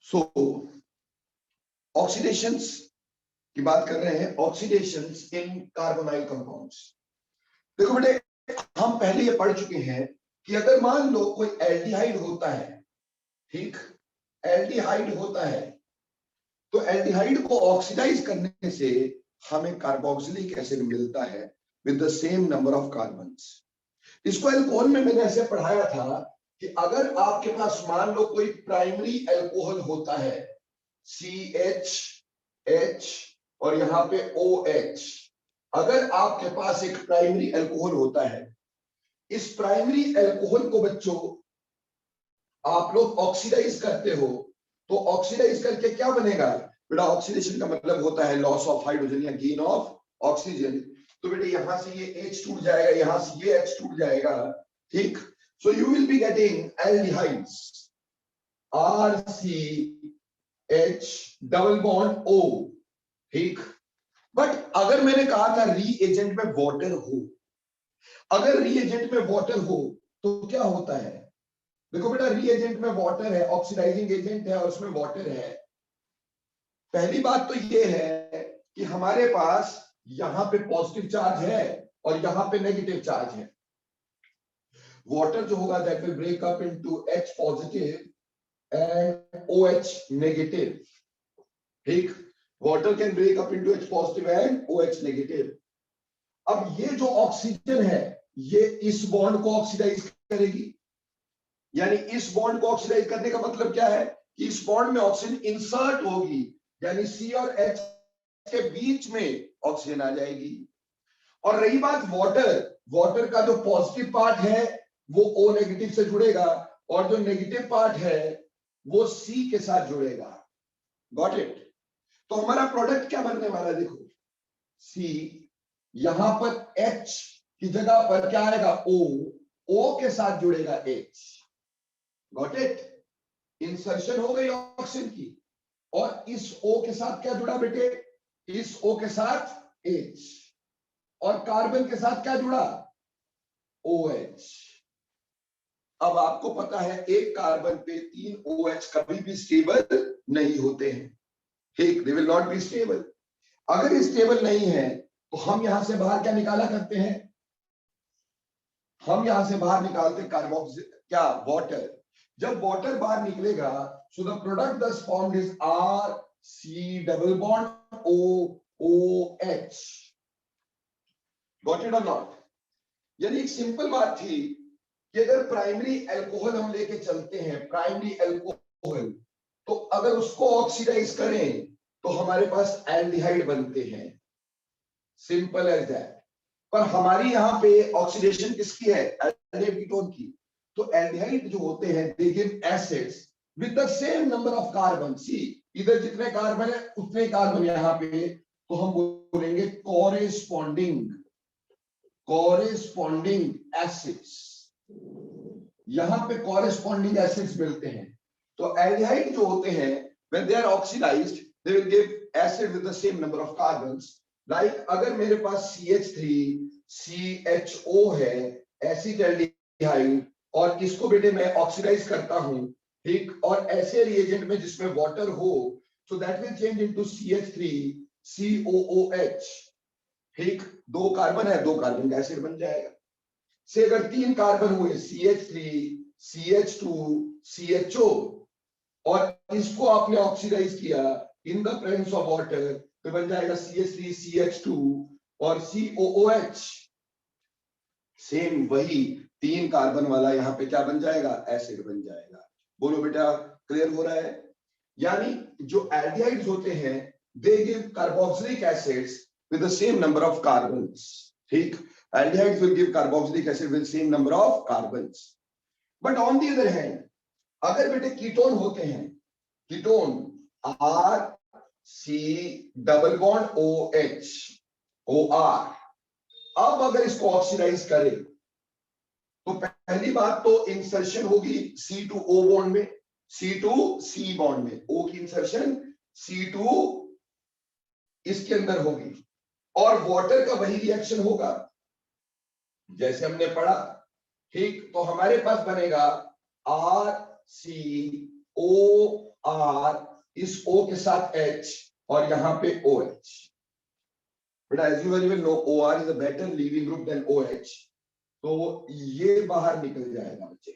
सो oxidations की बात कर रहे हैं, ऑक्सीडेशंस इन कार्बोनाइल कंपाउंड्स। देखो बेटे, हम पहले ये पढ़ चुके हैं कि अगर मान लो कोई एल्डिहाइड होता है, ठीक, एल्डिहाइड होता है, तो एल्डिहाइड को ऑक्सीडाइज करने से हमें कार्बोक्सिलिक एसिड मिलता है with the same number of carbons. इसको अल्कोहल में मैंने ऐसे पढ़ाया था कि अगर आपके पास मान लो कोई प्राइमरी अल्कोहल होता है, CH और यहां पे OH, अगर आपके पास एक प्राइमरी अल्कोहल होता है, इस प्राइमरी अल्कोहल को बच्चों आप लोग ऑक्सीडाइज करते हो, तो ऑक्सीडाइज करके क्या बनेगा बेटा? ऑक्सीडेशन का मतलब होता है लॉस ऑफ हाइड्रोजन या गेन ऑफ ऑक्सीजन। तो बेटे यहां से ये H टूट जाएगा, यहां से ये H टूट जाएगा, ठीक। So you will be getting aldehydes RCH double bond O, ठीक। बट अगर मैंने कहा था रीएजेंट में वाटर हो, अगर रीएजेंट में वाटर हो तो क्या होता है? देखो बेटा, रीएजेंट में वाटर है, ऑक्सीडाइजिंग एजेंट है और उसमें वाटर है। पहली बात तो ये है कि हमारे पास यहां पे पॉजिटिव चार्ज है और यहां पे नेगेटिव चार्ज है। वाटर जो होगा that will break up into H positive and OH negative, ठीक। Water can break up into H positive and OH negative. अब ये जो ऑक्सीजन है ये इस बॉन्ड को ऑक्सीडाइज करेगी, यानी इस बॉन्ड को ऑक्सीडाइज करने का मतलब क्या है कि इस बॉन्ड में ऑक्सीजन इंसर्ट होगी, यानी C और H के बीच में ऑक्सीजन आ जाएगी। और रही बात वाटर, वाटर का जो पॉजिटिव पार्ट है वो O नेगेटिव से जुड़ेगा और जो नेगेटिव पार्ट है वो C के साथ जुड़ेगा। Got it? तो हमारा प्रोडक्ट क्या बनने वाला है? देखो, C, यहां पर H की जगह पर क्या आएगा? O के साथ जुड़ेगा H। Got it? इंसर्शन हो गई ऑक्सीजन की, और इस O के साथ क्या जुड़ा बेटे? इस O के साथ H, और कार्बन के साथ क्या जुड़ा? OH। अब आपको पता है एक कार्बन पे 3 OH कभी भी स्टेबल नहीं होते हैं, ठीक, they will not be stable. अगर स्टेबल नहीं है तो हम यहां से बाहर क्या निकाला करते हैं? हम यहां से बाहर निकालते कार्बोक्सिल, क्या? वाटर। जब वाटर बाहर निकलेगा, सो द प्रोडक्ट दस formed is RC double bond OH। Got it और नॉट? यानी एक सिंपल बात थी कि अगर प्राइमरी अल्कोहल हम लेके चलते हैं, प्राइमरी अल्कोहल, तो अगर उसको ऑक्सीडाइज करें तो हमारे पास एल्डिहाइड बनते हैं, सिंपल एज दैट। पर हमारी यहां पे ऑक्सीडेशन किसकी है? एल्डिहाइड कीटोन की। तो एल्डिहाइड जो होते हैं they give acids with the same number of carbon. See, इधर जितने कार्बन है उतने कार्बन यहां पे, तो हम बोलेंगे कॉरेस्पॉन्डिंग एसिड्स। यहां पे कॉरेस्पॉन्डिंग एसिड्स मिलते हैं। तो एल्डिहाइड जो होते हैं when they are oxidized they will give acid with the same number of carbons. Like अगर मेरे पास CH3CHO है, एसिड एल्डिहाइड, और इसको बेटे मैं ऑक्सीडाइज करता हूं, ठीक, और ऐसे रिएजेंट में जिसमें वाटर हो, so that will change into CH3COOH, ठीक। 2 कार्बन है, 2 कार्बन का एसिड बन जाएगा। से अगर 3 कार्बन हुए, CH3CH2CHO, और इसको आपने ऑक्सीडाइज किया इन द प्रेजेंस ऑफ वाटर, तो बन जाएगा CH3CH2 और COOH। सेम वही 3 कार्बन वाला यहां पे क्या बन जाएगा? एसिड बन जाएगा। बोलो बेटा, क्लियर हो रहा है? यानी जो एल्डिहाइड्स होते हैं they give carboxylic acids with the same number of carbons, ठीक। Aldehydes will give carboxylic acid with same number of carbons. But on the other hand, अगर बेटे कीटोन होते हैं, ketone RC double bond OH OR, अब अगर इसको oxidise करें तो पहली बात तो इंसर्शन होगी C टू O बॉन्ड में, C टू C बॉन्ड में, O की इंसर्शन C टू इसके अंदर होगी, और वाटर का वही रिएक्शन होगा जैसे हमने पढ़ा, ठीक। तो हमारे पास बनेगा RCO R, इस O के साथ H और यहाँ पे OH। बेटा as you very well know, OR is a better leaving group than OH, तो ये बाहर निकल जाएगा बच्चे,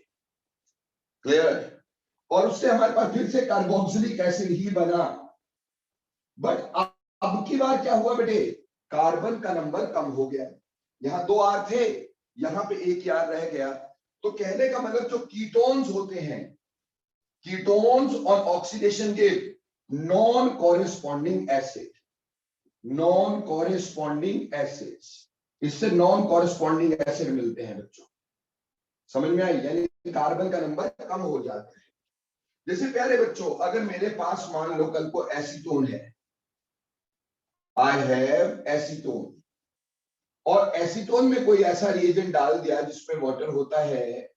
क्लियर। और उससे हमारे पास फिर से कार्बोक्सिलिक एसिड ही बना। बट अब की बार क्या हुआ बेटे, कार्बन का नंबर कम हो गया। यहाँ 2 R थे, यहाँ पे 1 R रह गया। तो कहने का मतलब जो कीटोन्स होते हैं, कीटोन्स ऑन ऑक्सीडेशन के non corresponding acid, non corresponding acids, इससे नॉन कॉरेस्पॉन्डिंग एसिड मिलते हैं बच्चों, समझ में आई। यानी कार्बन का नंबर कम हो जाता है। जैसे प्यारे बच्चों, अगर मेरे पास मान लो कल को एसीटोन है, आई हैव एसीटोन, और एसीटोन में कोई ऐसा रिएजेंट डाल दिया जिसमें वाटर होता है,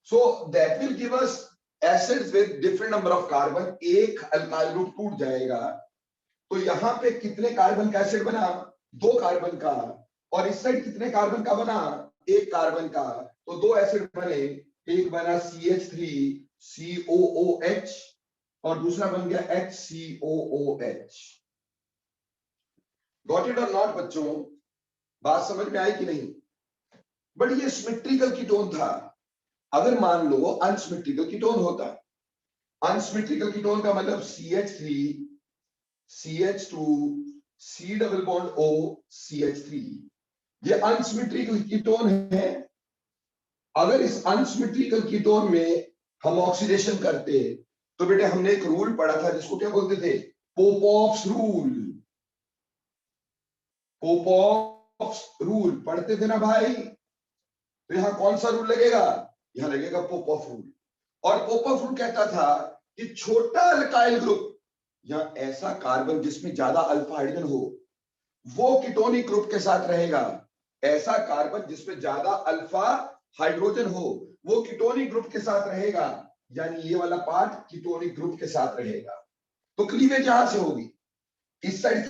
so that will give us acids with different number of carbon. एक अल्काइल ग्रुप टूट जाएगा, तो यहां पे कितने कार्बन का एसिड बना, 2 कार्बन का, और इस साइड कितने कार्बन का बना, 1 कार्बन का। तो 2 एसिड बने, एक बना CH3COOH और दूसरा बन गया HCOOH। गॉट इट और नॉट बच्चों, बात समझ में आई कि नहीं। बट ये सिमेट्रिकल कीटोन था। अगर मान लो अनसिमेट्रिकल कीटोन होता, अनसिमेट्रिकल कीटोन का मतलब CH3 CH2 C double bond O CH3, ये अनसिमेट्रिकल कीटोन है। अगर इस अनसिमेट्रिकल कीटोन में हम ऑक्सीडेशन करते, तो बेटे हमने एक रूल पढ़ा था जिसको क्या बोलते थे, पोपॉफ्स रूल। पोपॉफ्स रूल पढ़ते थे ना भाई। तो यहां कौन सा रूल लगेगा, यहां लगेगा पोपॉफ रूल। और पोपॉफ रूल कहता था कि छोटा अल्काइल ग्रुप या ऐसा कार्बन जिसमें ज्यादा अल्फा हाइड्रोजन हो, वो कीटोनिक ग्रुप के साथ रहेगा। ऐसा कार्बन जिसमें ज्यादा अल्फा हाइड्रोजन हो, वो कीटोनिक ग्रुप के साथ रहेगा, यानी ये वाला पार्ट कीटोनिक ग्रुप के साथ रहेगा। तो क्लीवेज यहां से होगी। इस साइड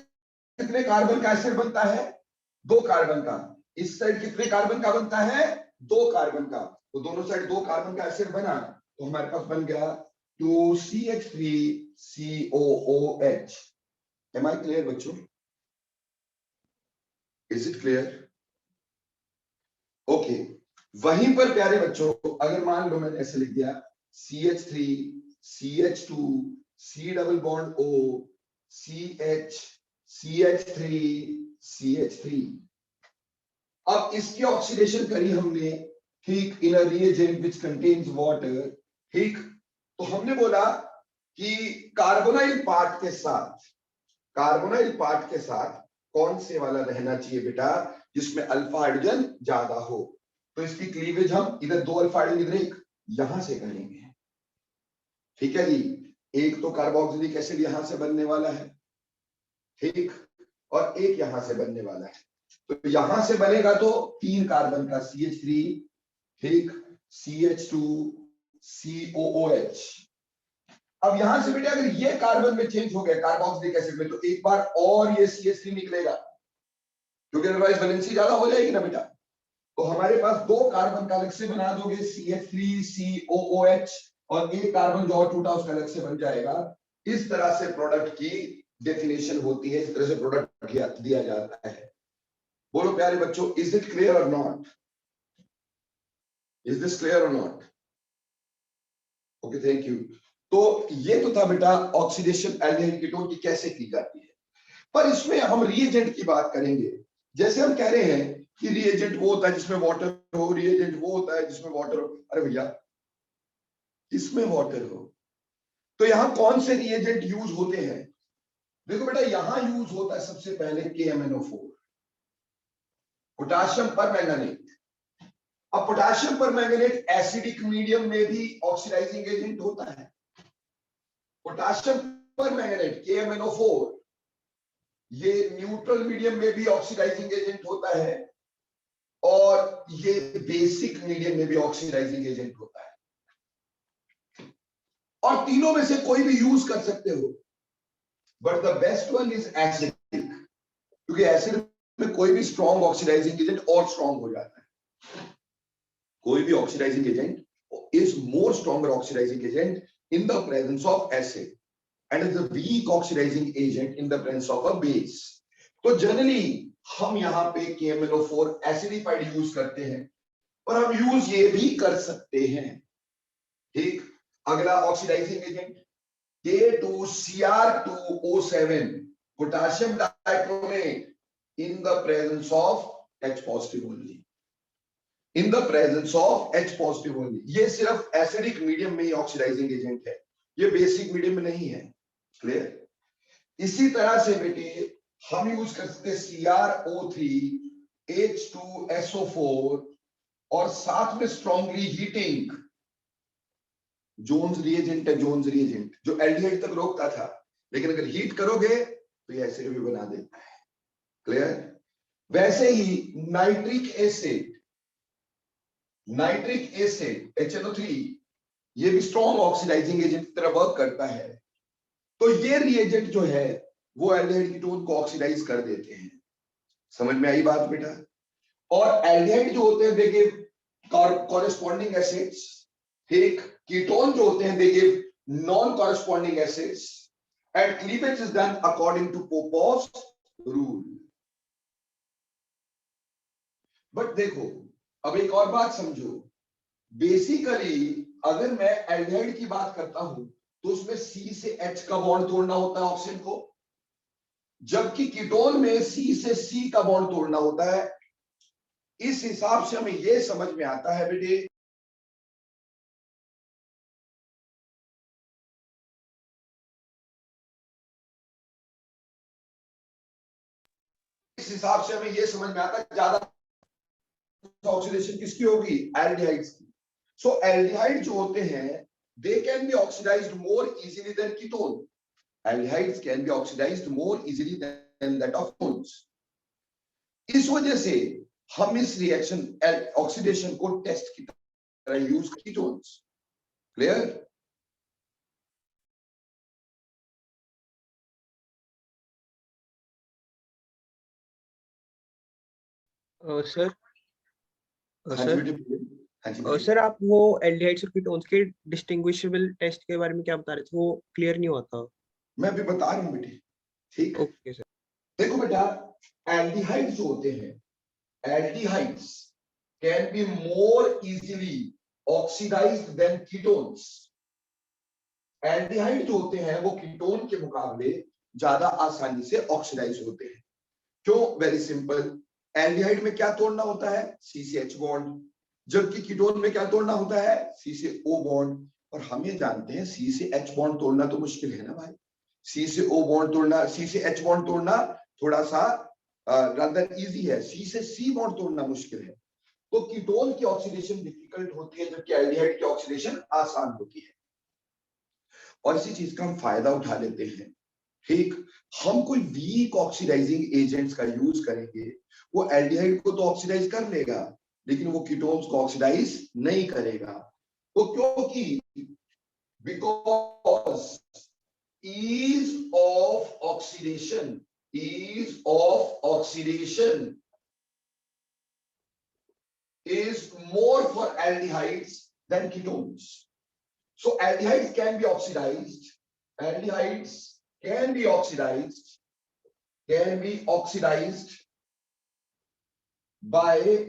कितने कार्बन का एसिड बनता है, 2 कार्बन का। इस साइड कितने कार्बन का बनता है, 2 कार्बन का। तो दोनों साइड 2 कार्बन का एसिड बना, तो हमारे पास बन गया 2CH3COOH। एम आई क्लियर बच्चों, इज इट क्लियर? ओके, वहीं पर प्यारे बच्चों, अगर मान लो मैंने ऐसे लिख दिया CH3 CH2 C double bond O CH CH3 CH3, अब इसकी ऑक्सीडेशन करी हमने, ठीक, इन अ रिएजेंट व्हिच कंटेन्स वाटर, ठीक। तो हमने बोला कि कार्बोनाइल पार्ट के साथ, कार्बोनाइल पार्ट के साथ कौन से वाला रहना चाहिए बेटा, जिसमें अल्फा हाइड्रोजन ज्यादा हो। तो इसकी क्लीवेज हम इधर 2 अल्फा हाइड्रोजन, इधर 1, यहां से करेंगे, ठीक है जी। एक तो कार्बोक्सिलिक एसिड यहां से बनने वाला है, ठीक, और एक यहां से बनने वाला है। तो यहां से बनेगा तो 3 कार्बन का CH3, ठीक, CH2 COOH। अब यहां से बेटा अगर ये कार्बन में चेंज हो गया कार्बोक्सिलिक एसिड में, तो एक बार और ये CH3 निकलेगा, क्योंकि अदरवाइज वैलेंसी ज्यादा हो जाएगी ना बेटा। तो हमारे पास 2 कार्बन का अलग से बना दोगे CH3COOH, और एक कार्बन जो और टूटा उसका अलग से बन जाएगा। इस तरह से प्रोडक्ट की डेफिनेशन होती है, इस तरह से प्रोडक्ट दिया जाता है। बोलो प्यारे बच्चों, इज इट क्लियर और नॉट, इज दिस क्लियर और नॉट? Okay, thank you. तो ये तो था बेटा ऑक्सीडेशन एल्डिहाइड कीटोन की कैसे की जाती है। पर इसमें हम रिएजेंट की बात करेंगे। जैसे हम कह रहे हैं कि रिएजेंट वो होता है जिसमें वाटर हो, रिएजेंट वो होता है जिसमें वाटर हो। अरे भैया, इसमें वाटर हो, तो यहां कौन से रिएजेंट यूज होते हैं? देखो बेटा, यहां यूज होता है सबसे पहले KMnO4, पोटाशियम परमैंगनेट। अब पोटाशियम परमैंगनेट एसिडिक मीडियम में भी ऑक्सीडाइजिंग एजेंट होता है। पोटाशियम परमैंगनेट KMnO4 ये न्यूट्रल मीडियम में भी ऑक्सीडाइजिंग एजेंट होता है, और ये बेसिक मीडियम में भी ऑक्सीडाइजिंग एजेंट होता है। और तीनों में से कोई भी यूज कर सकते हो, but the best one is acidic, क्योंकि एसिड में कोई भी स्ट्रॉन्ग ऑक्सीडाइजिंग एजेंट और स्ट्रॉन्ग हो जाता है। कोई भी oxidizing agent is more stronger oxidizing agent in the presence of acid. and is a weak oxidizing agent in the presence of a base. तो जनरली हम यहाँ पे KMnO4 एसिडिफाइड यूज करते हैं, और हम यूज ये भी कर सकते हैं, ठीक। अगला oxidizing agent K2Cr2O7 potassium dichromate in the presence of H positive only, in the presence of H positive only। ये सिर्फ एसिडिक मीडियम में ही ऑक्सीडाइजिंग एजेंट है, ये बेसिक मीडियम में नहीं है, क्लियर। इसी तरह से बेटे हम यूज कर सकते हैं CrO3H2SO4 और साथ में स्ट्रॉन्गली हीटिंग जोन्स रिएजेंट है, जोन्स रिएजेंट जो एल्डिहाइड तक रोकता था, लेकिन अगर हीट करोगे तो ये ऐसे भी बना देता है, क्लियर। वैसे ही नाइट्रिक एसिड HNO3 ये भी स्ट्रॉन्ग ऑक्सीडाइजिंग एजेंट की तरह वर्क करता है। तो ये रिएजेंट जो है वो एल्डिहाइड कीटोन को ऑक्सीडाइज कर देते हैं, समझ में आई बात बेटा। और एल्डिहाइड जो होते हैं दे गिव कॉरेस्पॉन्डिंग एसिड्स, ठीक। कीटोन जो होते हैं they give non corresponding acids, and cleavage is done according to Popoff's rule. But देखो अब एक और बात समझो, बेसिकली अगर मैं एल्डिहाइड की बात करता हूं तो उसमें C से H का बॉन्ड तोड़ना होता है ऑक्सीजन को, जबकि कीटोन में C से C का बॉन्ड तोड़ना होता है। इस हिसाब से हमें यह समझ में आता है बेटे, इस हिसाब से हमें यह समझ में आता है ज्यादा ऑक्सीडेशन किसकी होगी, एल्डिहाइड्स की। सो एल्डिहाइड जो होते हैं they can be oxidized more easily than ketone. Aldehydes can be oxidized more easily than that of ketones. इस वजह से हम इस रिएक्शन ऑक्सीडेशन को टेस्ट की तरह use ketones, clear. Sir sir sir आप वो एल्डिहाइड्स और कीटोन्स के डिस्टिंग्विशेबल टेस्ट के बारे में क्या बता रहे थे, वो क्लियर नहीं हुआ था। मैं अभी बता रहा हूं बेटे, ठीक। Okay sir. देखो बेटा एल्डिहाइड्स जो होते हैं, aldehydes can be more easily oxidized than ketones. Aldehyde जो होते हैं वो कीटोन के मुकाबले ज्यादा आसानी से ऑक्सीडाइज होते हैं। क्यों? वेरी सिंपल, एल्डिहाइड में क्या तोड़ना होता है, C से H बॉन्ड, जबकि कीटोन में क्या तोड़ना होता है, C से O बॉन्ड। और हम ये जानते हैं C से H बॉन्ड तोड़ना तो मुश्किल है ना भाई, C से O बॉन्ड तोड़ना, C से H बॉन्ड तोड़ना थोड़ा सा रादर इजी है, C से C बॉन्ड तोड़ना मुश्किल है। तो कीटोन की ऑक्सीडेशन डिफिकल्ट होती है, जबकि एल्डिहाइड की ऑक्सीडेशन आसान होती है। और इसी चीज का हम फायदा उठा लेते हैं, ठीक। हम कोई वीक ऑक्सीडाइजिंग एजेंट्स का यूज करेंगे, वो एल्डिहाइड को तो ऑक्सीडाइज कर लेगा, लेकिन वो कीटोन्स को ऑक्सीडाइज नहीं करेगा। तो क्योंकि because ease of oxidation is more for aldehydes than ketones. So aldehydes can be oxidized, by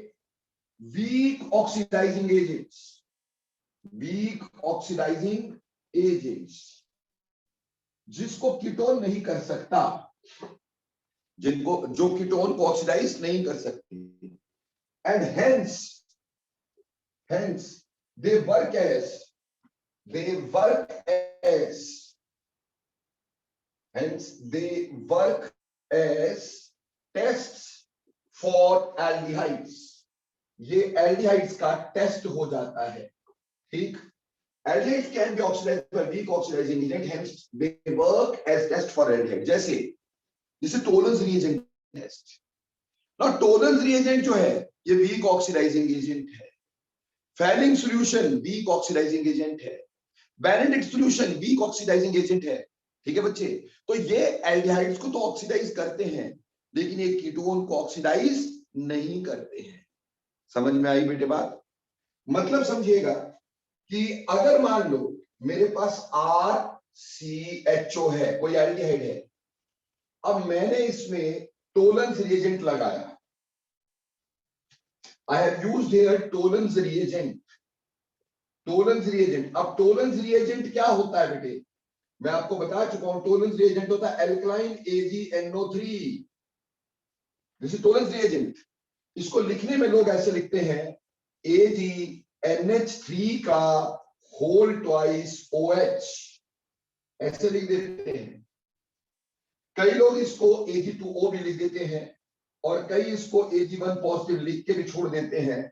weak oxidizing agents, जिसको कीटोन नहीं कर सकता, जो कीटोन को ऑक्सीडाइज नहीं कर सकते, and hence they work as tests for aldehydes। ये एल्डिहाइड्स का टेस्ट हो जाता है, ठीक। Aldehydes can be oxidized by weak oxidizing agent, hence they work as test for aldehyde। जैसे टोलेंस रिएजेंट टेस्ट। ना टोलेंस रिएजेंट जो है ये वीक ऑक्सीडाइजिंग एजेंट है, Fehling solution weak oxidising agent है, Benedict solution weak oxidising agent है, ठीक है बच्चे। तो ये एल्डिहाइड्स को तो ऑक्सीडाइज करते हैं, लेकिन ये कीटोन को ऑक्सीडाइज नहीं करते हैं। समझ में आई बेटे बात? मतलब समझिएगा कि अगर मान लो मेरे पास CHO है, कोई एल्डिहाइड है। अब मैंने इसमें टोलेंस रिएजेंट लगाया, I have used here Tollens reagent. Tollens reagent, अब टोलेंस रिएजेंट क्या होता है बेटे, मैं आपको बता चुका हूं। टोलेंस रिएजेंट होता है alkaline AgNO3, this is Tollens reagent. इसको लिखने में लोग ऐसे लिखते हैं AgNH3 का होल ट्वाइस OH, ऐसे लिख देते हैं। कई लोग इसको Ag2O भी लिख देते हैं और कई इसको Ag1 पॉजिटिव लिख के भी छोड़ देते हैं।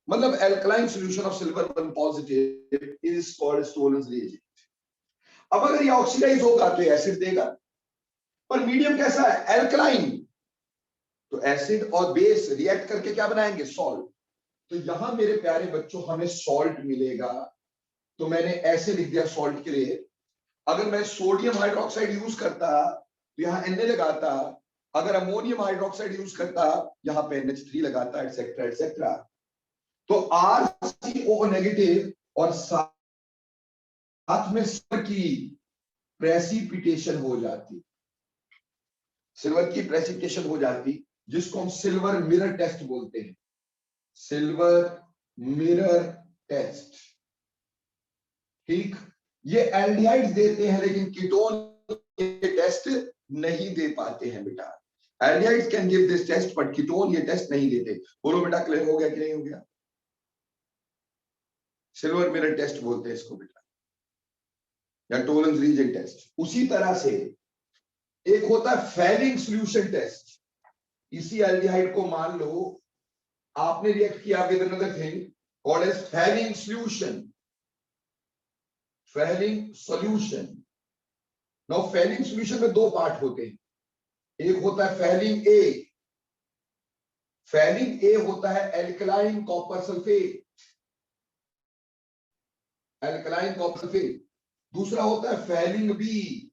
मतलब alkaline solution of silver 1 positive is called Tollens reagent. अब अगर ये ऑक्सीडाइज होगा तो एसिड देगा, पर मीडियम कैसा है, एल्कलाइन, तो एसिड और बेस रिएक्ट करके क्या बनाएंगे, सॉल्ट। तो यहां मेरे प्यारे बच्चों हमें सॉल्ट मिलेगा, तो मैंने ऐसे लिख दिया सॉल्ट के लिए। अगर मैं सोडियम हाइड्रोक्साइड यूज करता तो यहां Na लगाता, अगर अमोनियम हाइड्रोक्साइड यूज करता यहां पे NH3 लगाता, एटसेट्रा एटसेट्रा। तो RCO नेगेटिव और साथ में सिल्वर की प्रेसिपिटेशन हो जाती, सिल्वर की प्रेसिपिटेशन हो जाती, जिसको हम सिल्वर मिरर टेस्ट बोलते हैं, सिल्वर मिरर टेस्ट। ठीक, ये एल्डिहाइड्स देते हैं लेकिन कीटोन ये टेस्ट नहीं दे पाते हैं बेटा। Aldehydes can give this test but ketone ये टेस्ट नहीं देते। बोलो बेटा क्लियर हो गया कि नहीं हो गया? सिल्वर मिरर टेस्ट बोलते हैं इसको बेटा, या टोलेंस रीजन टेस्ट। उसी तरह से एक होता है फेलिंग सॉल्यूशन टेस्ट। इसी एल्डिहाइड को मान लो आपने रिएक्ट किया with another thing called as Fehling solution, Fehling solution. Now Fehling solution में दो पार्ट होते हैं, एक होता है फेलिंग ए, फेलिंग ए होता है alkaline copper sulphate, alkaline copper sulphate. दूसरा होता है फेलिंग बी,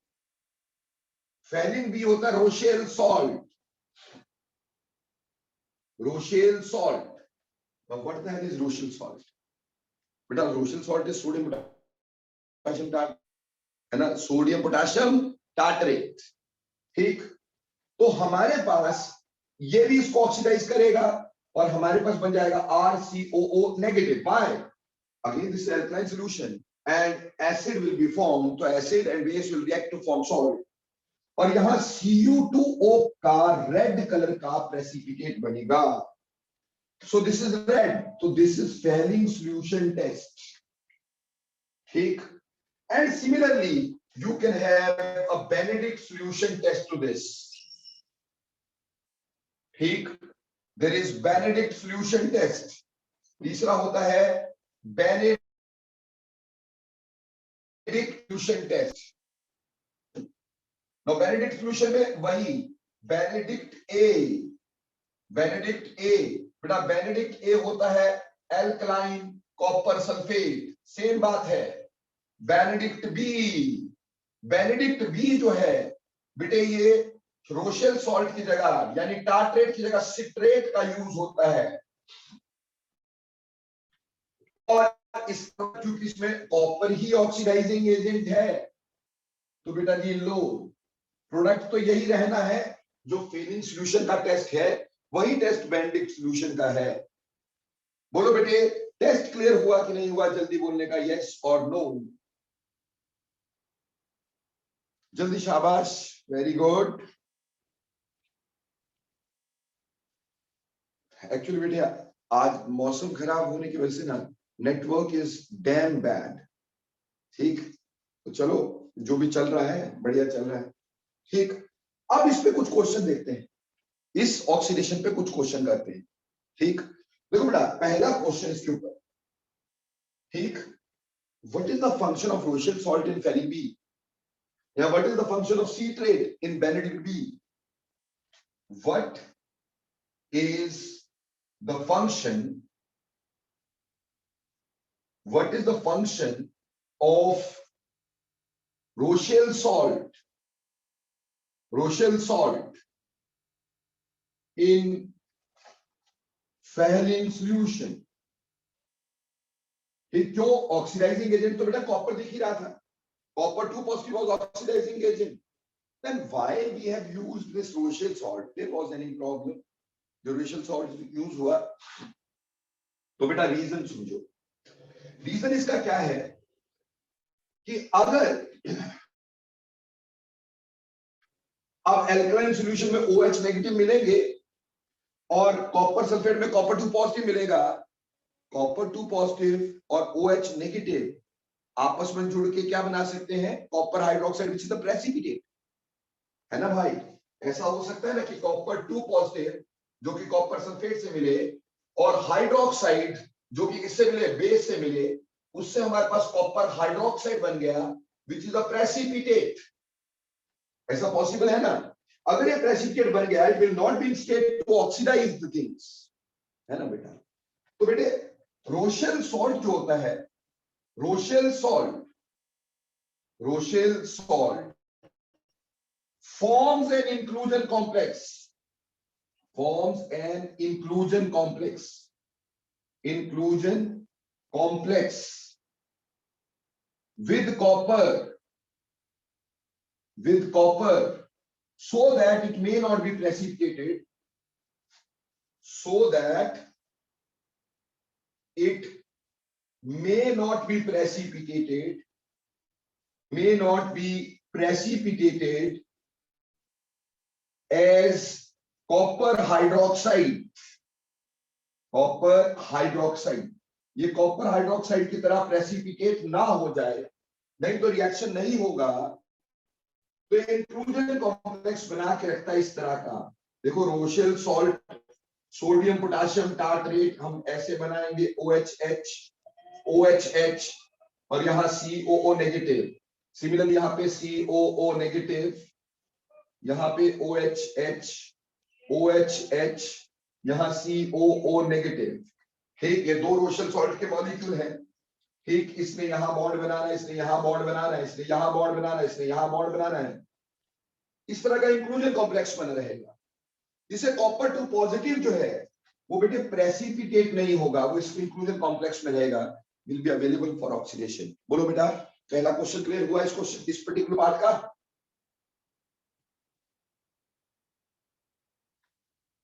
फेलिंग बी होता है Rochelle salt, Rochelle salt. Now what the hell is Rochelle salt? बेटा Rochelle salt is sodium potassium tartrate, है ना, सोडियम पोटेशियम टार्टरेट। ठीक, तो हमारे पास ये भी इसको ऑक्सीडाइज करेगा और हमारे पास बन जाएगा RCOO negative. Why? Again this is alkaline solution and acid will be formed, तो acid and base will react to form salt। और यहां Cu2O का रेड कलर का प्रेसिपिटेट बनेगा। So this is red, so this is failing solution test। ठीक, and similarly you can have a Benedict solution test to this। ठीक, there is Benedict solution test। तीसरा होता है Benedict solution test। now Benedict solution में वही Benedict A, Benedict A बेटा, Benedict ए होता है एल्कलाइन कॉपर सल्फेट, सेम बात है। बेनेडिक्ट बी, बेनेडिक्ट बी जो है बेटे ये रोशेल सॉल्ट की जगह यानी टार्ट्रेट की जगह सिट्रेट का यूज होता है। और इस क्योंकि इसमें कॉपर ही ऑक्सीडाइजिंग एजेंट है तो बेटा जी लो, प्रोडक्ट तो यही रहना है। जो फेलिंग सॉल्यूशन का टेस्ट है वही टेस्ट बेनेडिक्ट सॉल्यूशन का है। बोलो बेटे टेस्ट क्लियर हुआ कि नहीं हुआ, जल्दी बोलने का यस और नो, जल्दी शाबाश, वेरी गुड। एक्चुअली बेटे आज मौसम खराब होने की वजह से ना नेटवर्क इज डैम बैड। ठीक, तो चलो जो भी चल रहा है बढ़िया चल रहा है। ठीक, अब इस पे कुछ क्वेश्चन देखते हैं, इस ऑक्सीडेशन पे कुछ क्वेश्चन करते हैं। ठीक, देखो बेटा पहला क्वेश्चन इसके ऊपर। ठीक, what is the function of Rochelle salt in Fehling B, या what is the function of citrate in Benedict B? What is the function, what is the function of Rochelle salt, Rochelle salt in Fehling solution? क्यों? Oxidising agent तो बेटा copper दिख ही रहा था, Copper 2 positive was oxidizing agent. Then why we have used this Rochelle salt? There was any problem? जो Rochelle salt use हुआ, तो बेटा रीजन समझो. रीजन इसका क्या है कि अगर अब एल्कलाइन सॉल्यूशन में OH नेगेटिव मिलेंगे और कॉपर सल्फेट में कॉपर 2 पॉजिटिव मिलेगा, कॉपर 2 पॉजिटिव और OH नेगेटिव आपस में जुड़ के क्या बना सकते हैं? Copper hydroxide which is the precipitate, है ना भाई? ऐसा हो सकता है ना कि कॉपर 2 पॉजिटिव जो कि कॉपर सल्फेट से मिले और हाइड्रोक्साइड जो कि किससे मिले? बेस से मिले, उससे हमारे पास कॉपर हाइड्रोक्साइड बन गया विच इज अ प्रेसिपिटेट. ऐसा पॉसिबल है ना? अगर ये प्रेसिपिटेट बन गया, it will not be in state to oxidize the things, है ना बेटा? तो बेटे रोशेल सॉल्ट जो होता है, Rochelle salt forms an inclusion complex, with copper, so that it may not be precipitated, as copper hydroxide. ये कॉपर हाइड्रोक्साइड की तरह प्रेसिपिटेट ना हो जाए, नहीं तो रिएक्शन नहीं होगा. तो इंक्लूजन कॉम्प्लेक्स बना के रखता है इस तरह का. देखो Rochelle salt, sodium potassium tartrate हम ऐसे बनाएंगे OHH और यहाँ COO नेगेटिव. सिमिलरली यहाँ पे COO नेगेटिव, यहाँ पे OHH, यहाँ COO नेगेटिव. ठीक, ये दो रोशेल सॉल्ट के मॉलिक्यूल हैं. ठीक, इसने यहां बॉन्ड बनाना है, इसने यहां बॉन्ड बनाना है, इसने यहां बॉन्ड बनाना है, इसने यहां बॉन्ड बनाना है. इस तरह का इंक्लूजन कॉम्प्लेक्स बना रहेगा, जिसे कॉपर 2 पॉजिटिव जो है वो बेटे प्रेसिपिटेट नहीं होगा, वो इस इंक्लूजन कॉम्प्लेक्स में रहेगा, will be available for oxidation. बोलो बेटा, पहला क्वेश्चन क्लियर हुआ इस पर्टिकुलर पार्ट का?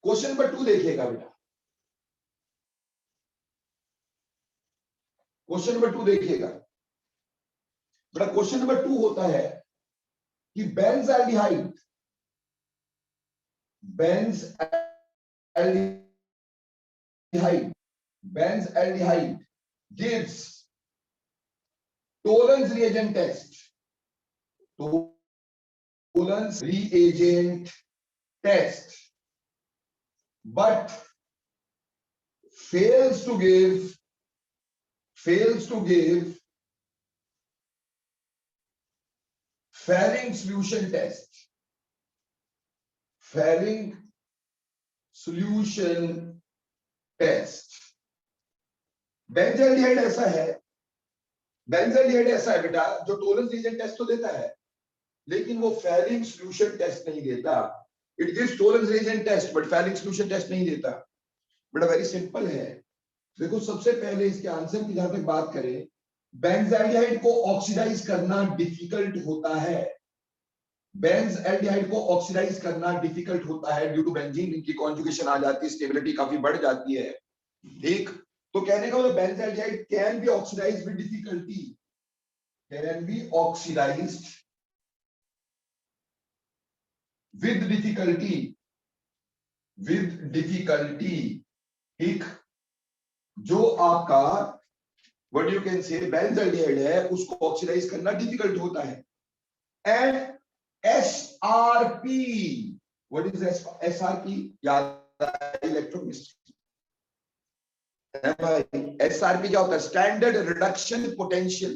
क्वेश्चन नंबर 2 देखिएगा बेटा. क्वेश्चन नंबर 2 देखिएगा बेटा. क्वेश्चन नंबर 2 होता है कि बेंज़ल्डिहाइड gives Tollens reagent test, but fails to give Fehring solution test. बेंज़ल्डिहाइड ऐसा है बेटा जो टोलेंस रीजन टेस्ट तो देता है, लेकिन वो फेरिंग सॉल्यूशन टेस्ट नहीं देता. It gives Tollens reagent test but Fehling solution test नहीं देता. बेटा वेरी सिंपल है. देखो सबसे पहले इसके आंसर की जहां तक बात करें, बेंज़ल्डिहाइड को ऑक्सीडाइज करना डिफिकल्ट होता है. बेंज़ल्डिहाइड को ऑक्सीडाइज करना डिफिकल्ट होता है ड्यू टू बेंजीन रिंग की कॉन्जुगेशन आ जाती है, स्टेबिलिटी काफी बढ़ जाती है. ठीक, तो कहने का मतलब benzaldehyde can be oxidised with difficulty, ठीक, जो आपका व्हाट यू कैन से बेंज़ल्डिहाइड है उसको ऑक्सीडाइज करना डिफिकल्ट होता है. And SRP, what is SRP? Electrochemistry. SRP क्या होता है? Standard reduction potential.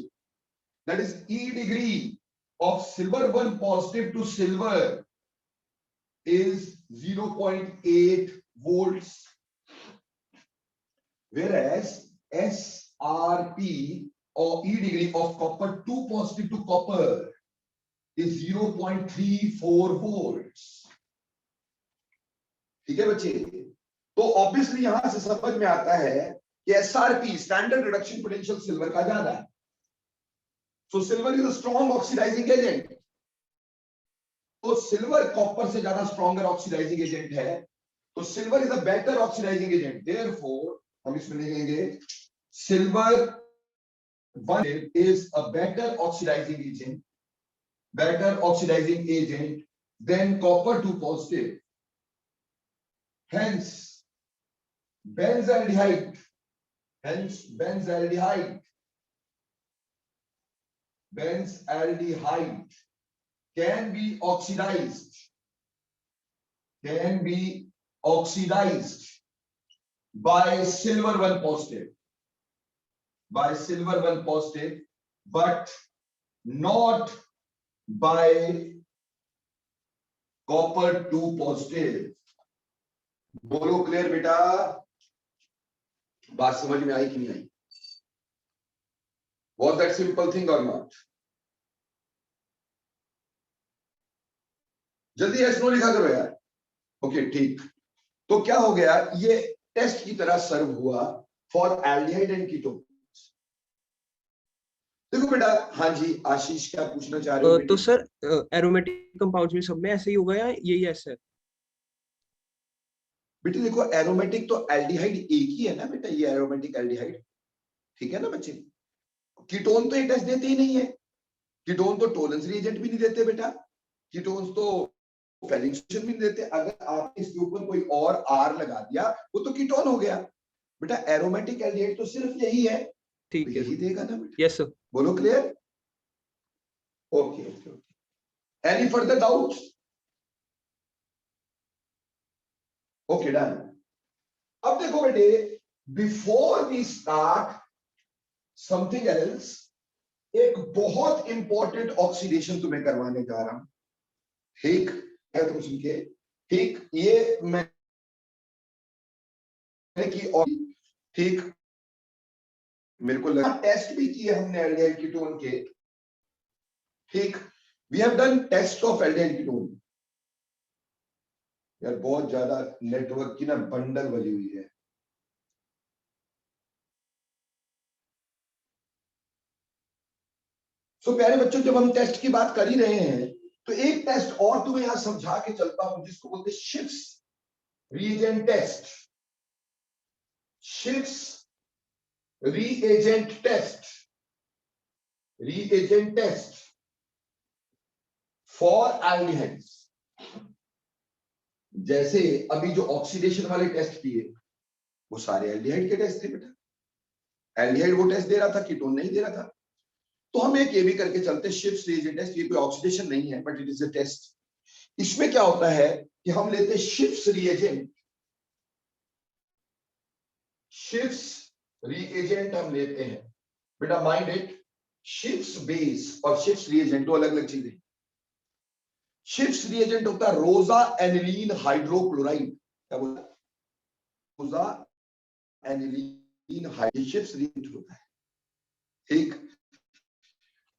That is E degree of silver 1 positive to silver is 0.8 volts, whereas SRP or E degree of copper 2 positive to copper is 0.34 volts. ठीक है बच्चे? तो obviously यहां से समझ में आता है कि SRP standard reduction potential silver का ज्यादा है. So silver is a strong oxidizing agent. तो सिल्वर कॉपर से ज्यादा स्ट्रॉन्गर ऑक्सीडाइजिंग एजेंट है, तो silver is a better oxidizing agent. Therefore हम इसमें लिखेंगे silver one is a better oxidizing agent than copper 2 positive. Hence benzaldehyde can be oxidized by silver 1 positive, but not by copper 2 positive. बोलो clear बेटा, बात समझ में आई कि नहीं आई? Was that simple thing or not? जल्दी यस नो लिखा करो यार. ओके ठीक. तो क्या हो गया, ये टेस्ट की तरह सर्व हुआ फॉर एल्डिहाइड एंड कीटोन. देखो बेटा, हाँ जी आशीष क्या पूछना चाह रहे हो? तो सर एरोमेटिक कंपाउंड्स में सब में ऐसे ही होगा या यही ऐसा है? बेटे देखो, एरोमेटिक तो एल्डिहाइड एक ही है ना बेटा, ये एरोमेटिक एल्डिहाइड, ठीक है ना बच्चे. कीटोन तो ये टेस्ट देते ही नहीं है. कीटोन तो टोलेंस रिएजेंट भी नहीं देते बेटा. कीटोन्स तो फेलिंग सॉल्यूशन भी नहीं देते. अगर आपने इसके ऊपर कोई और आर लगा दिया वो तो कीटोन हो गया बेटा. एरोमेटिक एल्डिहाइड तो सिर्फ यही है, ठीक है, यही देगा ना बेटा. Yes sir. बोलो clear? Okay okay okay. Any further doubts? Okay done. अब देखो बेटे, before we start something else, एक बहुत इंपॉर्टेंट ऑक्सीडेशन तुम्हें करवाने जा रहा हूं. ठीक है, तुम सुन के ठीक. ये मैं की और ठीक, मेरे को लगा टेस्ट भी किए हमने एल्डिहाइड कीटोन के. ठीक, we have done test of aldehyde ketone. यार बहुत ज्यादा नेटवर्क की ना बंडल बनी हुई है. तो प्यारे बच्चों, जब हम टेस्ट की बात कर ही रहे हैं तो एक टेस्ट और तुम्हें यहां समझा के चलता हूं, जिसको बोलते हैं Schiff's reagent test. Schiff's reagent test for aldehydes. जैसे अभी जो ऑक्सीडेशन वाले टेस्ट किए वो सारे एल्डिहाइड के टेस्ट थे बेटा. एल्डिहाइड वो टेस्ट दे रहा था, कीटोन नहीं दे रहा था. तो हम एक ये भी करके चलते, शिफ्स रीएजेंट टेस्ट. ये कोई ऑक्सीडेशन नहीं है but it is a test. इसमें क्या होता है कि हम लेते शिफ्स रीएजेंट हम लेते हैं बेटा. माइंड इट, शिफ्स बेस और शिफ्स रीएजेंट दो अलग अलग चीजें. शिफ्स रीएजेंट होता है रोजा एनिलीन हाइड्रोक्लोराइड. क्या बोलता है? रोजा एनिलीन हाइड्रोक्लोराइड शिफ्स रीएजेंट होता है. ठीक,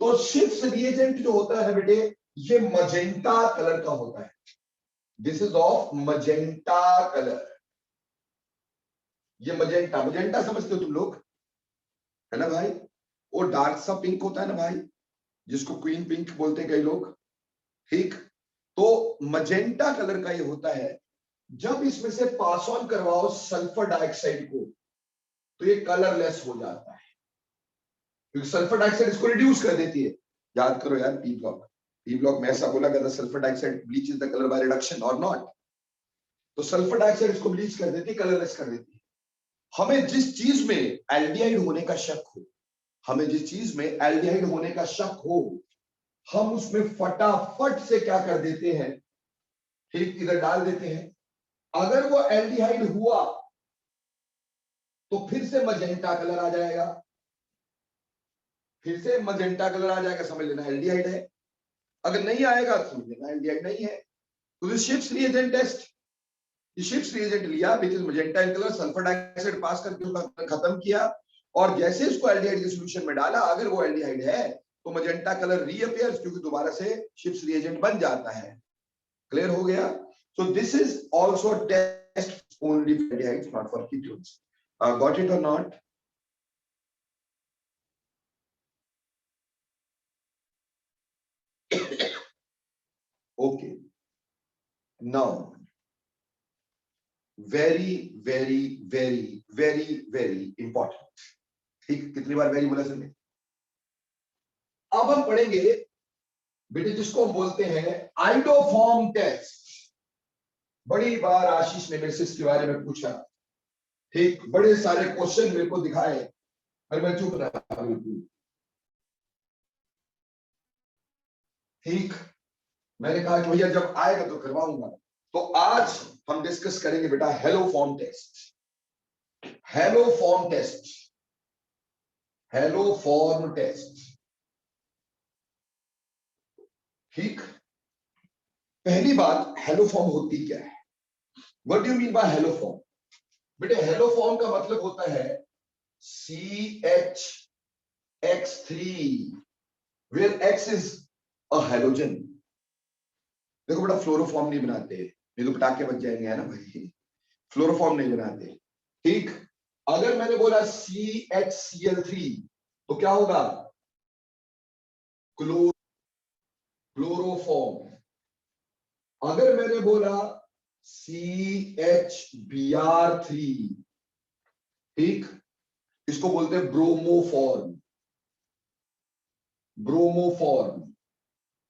तो शिफ्स रीएजेंट जो होता है बेटे, ये मजेंटा कलर का होता है. This is of magenta colour. ये मजेंटा समझते हो तुम लोग, है ना भाई? वो डार्क सा पिंक होता है ना भाई, जिसको क्वीन पिंक बोलते हैं कई लोग. ठीक, तो मजेंटा कलर का ये होता है. जब इसमें से पास ऑन करवाओ सल्फर डाइऑक्साइड को तो ये कलरलेस हो जाता है, क्योंकि सल्फर डाइऑक्साइड इसको रिड्यूस कर देती है. याद करो यार, पी ब्लॉक में ऐसा बोला गया था, sulphur dioxide bleaches the colour by reduction और नॉट. तो सल्फर डाइऑक्साइड इसको ब्लीच कर देती है, कलरलेस कर देती है. हमें जिस चीज में एल्डिहाइड होने का शक हो, हम उसमें फटाफट से क्या कर देते हैं, ठीक, इधर डाल देते हैं. अगर वो एल्डिहाइड हुआ तो फिर से मजेंटा कलर आ जाएगा, समझ लेना एल्डिहाइड है. अगर नहीं आएगा तो समझ लेना एल्डिहाइड नहीं है. तो Schiff's reagent test, Schiff's reagent लिया which is magenta in colour, sulphur dioxide pass करके उसका खत्म किया, और जैसे इसको एल्डिहाइड के सॉल्यूशन में डाला, अगर वो एल्डिहाइड है तो मजेंटा कलर रीअपियर्स, क्योंकि दोबारा से शिफ्स रीएजेंट बन जाता है. क्लियर हो गया? So this is also test only for aldehydes, not for ketones. Got it और not? Okay, now very very very very very important. ठीक, कितनी बार वेरी बोला सर ने? अब हम पढ़ेंगे बेटे जिसको हम बोलते हैं आइडोफॉर्म टेस्ट। बड़ी बार आशीष ने मेरे से इसके बारे में पूछा, ठीक, बड़े सारे क्वेश्चन मेरे को दिखाए और मैं चुप रहा बिल्कुल। ठीक, मैंने कहा कि भैया जब आएगा तो करवाऊंगा। तो आज हम डिस्कस करेंगे बेटा haloform test. Haloform test, haloform test. ठीक, पहली बात, हेलो फॉर्म होती क्या है? What do you mean by haloform? बेटे हेलो फॉर्म का मतलब होता है CH(X3) where X is a halogen। देखो बेटा फ्लोरोफॉर्म नहीं बनाते, नहीं तो पटाखे बच जाएंगे, है ना भाई। फ्लोरोफॉर्म नहीं बनाते। ठीक, अगर मैंने बोला CHCl3 तो क्या होगा? क्लोरोफॉर्म। अगर मैंने बोला CHBr3, ठीक, इसको बोलते हैं ब्रोमोफॉर्म। ब्रोमोफॉर्म।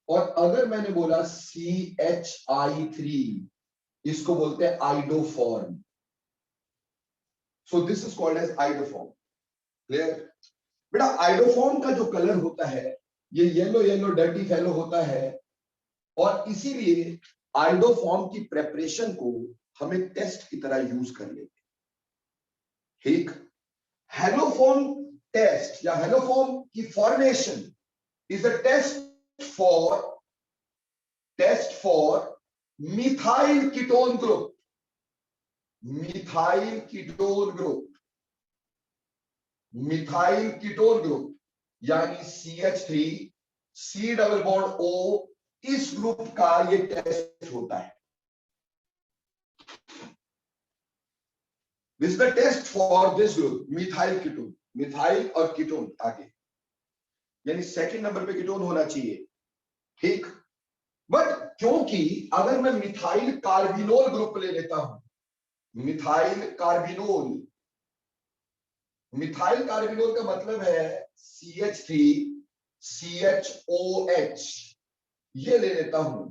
और अगर मैंने बोला CHI3, इसको बोलते हैं iodoform. So this is called as iodoform. Clear? बेटा आइडोफॉर्म का जो कलर होता है ये येलो येलो डर्टी फेलो होता है, और इसीलिए आइडोफॉर्म की प्रेपरेशन को हमें टेस्ट की तरह यूज कर लेते हैं। ठीक, हेलोफॉर्म टेस्ट या हेलोफॉर्म की formation is a test for methyl ketone group. Methyl ketone group, methyl ketone group यानी CH3 C double bond O, इस ग्रुप का ये टेस्ट होता है। This is the test for this group methyl ketone. Methyl और ketone आगे, यानी second number पे कीटोन होना चाहिए। ठीक, बट क्योंकि अगर मैं मिथाइल कार्बिनोल ग्रुप ले लेता हूं, मिथाइल कार्बिनोल, मिथाइल कार्बिनोल का मतलब है CH3 CHOH, ये ले लेता हूं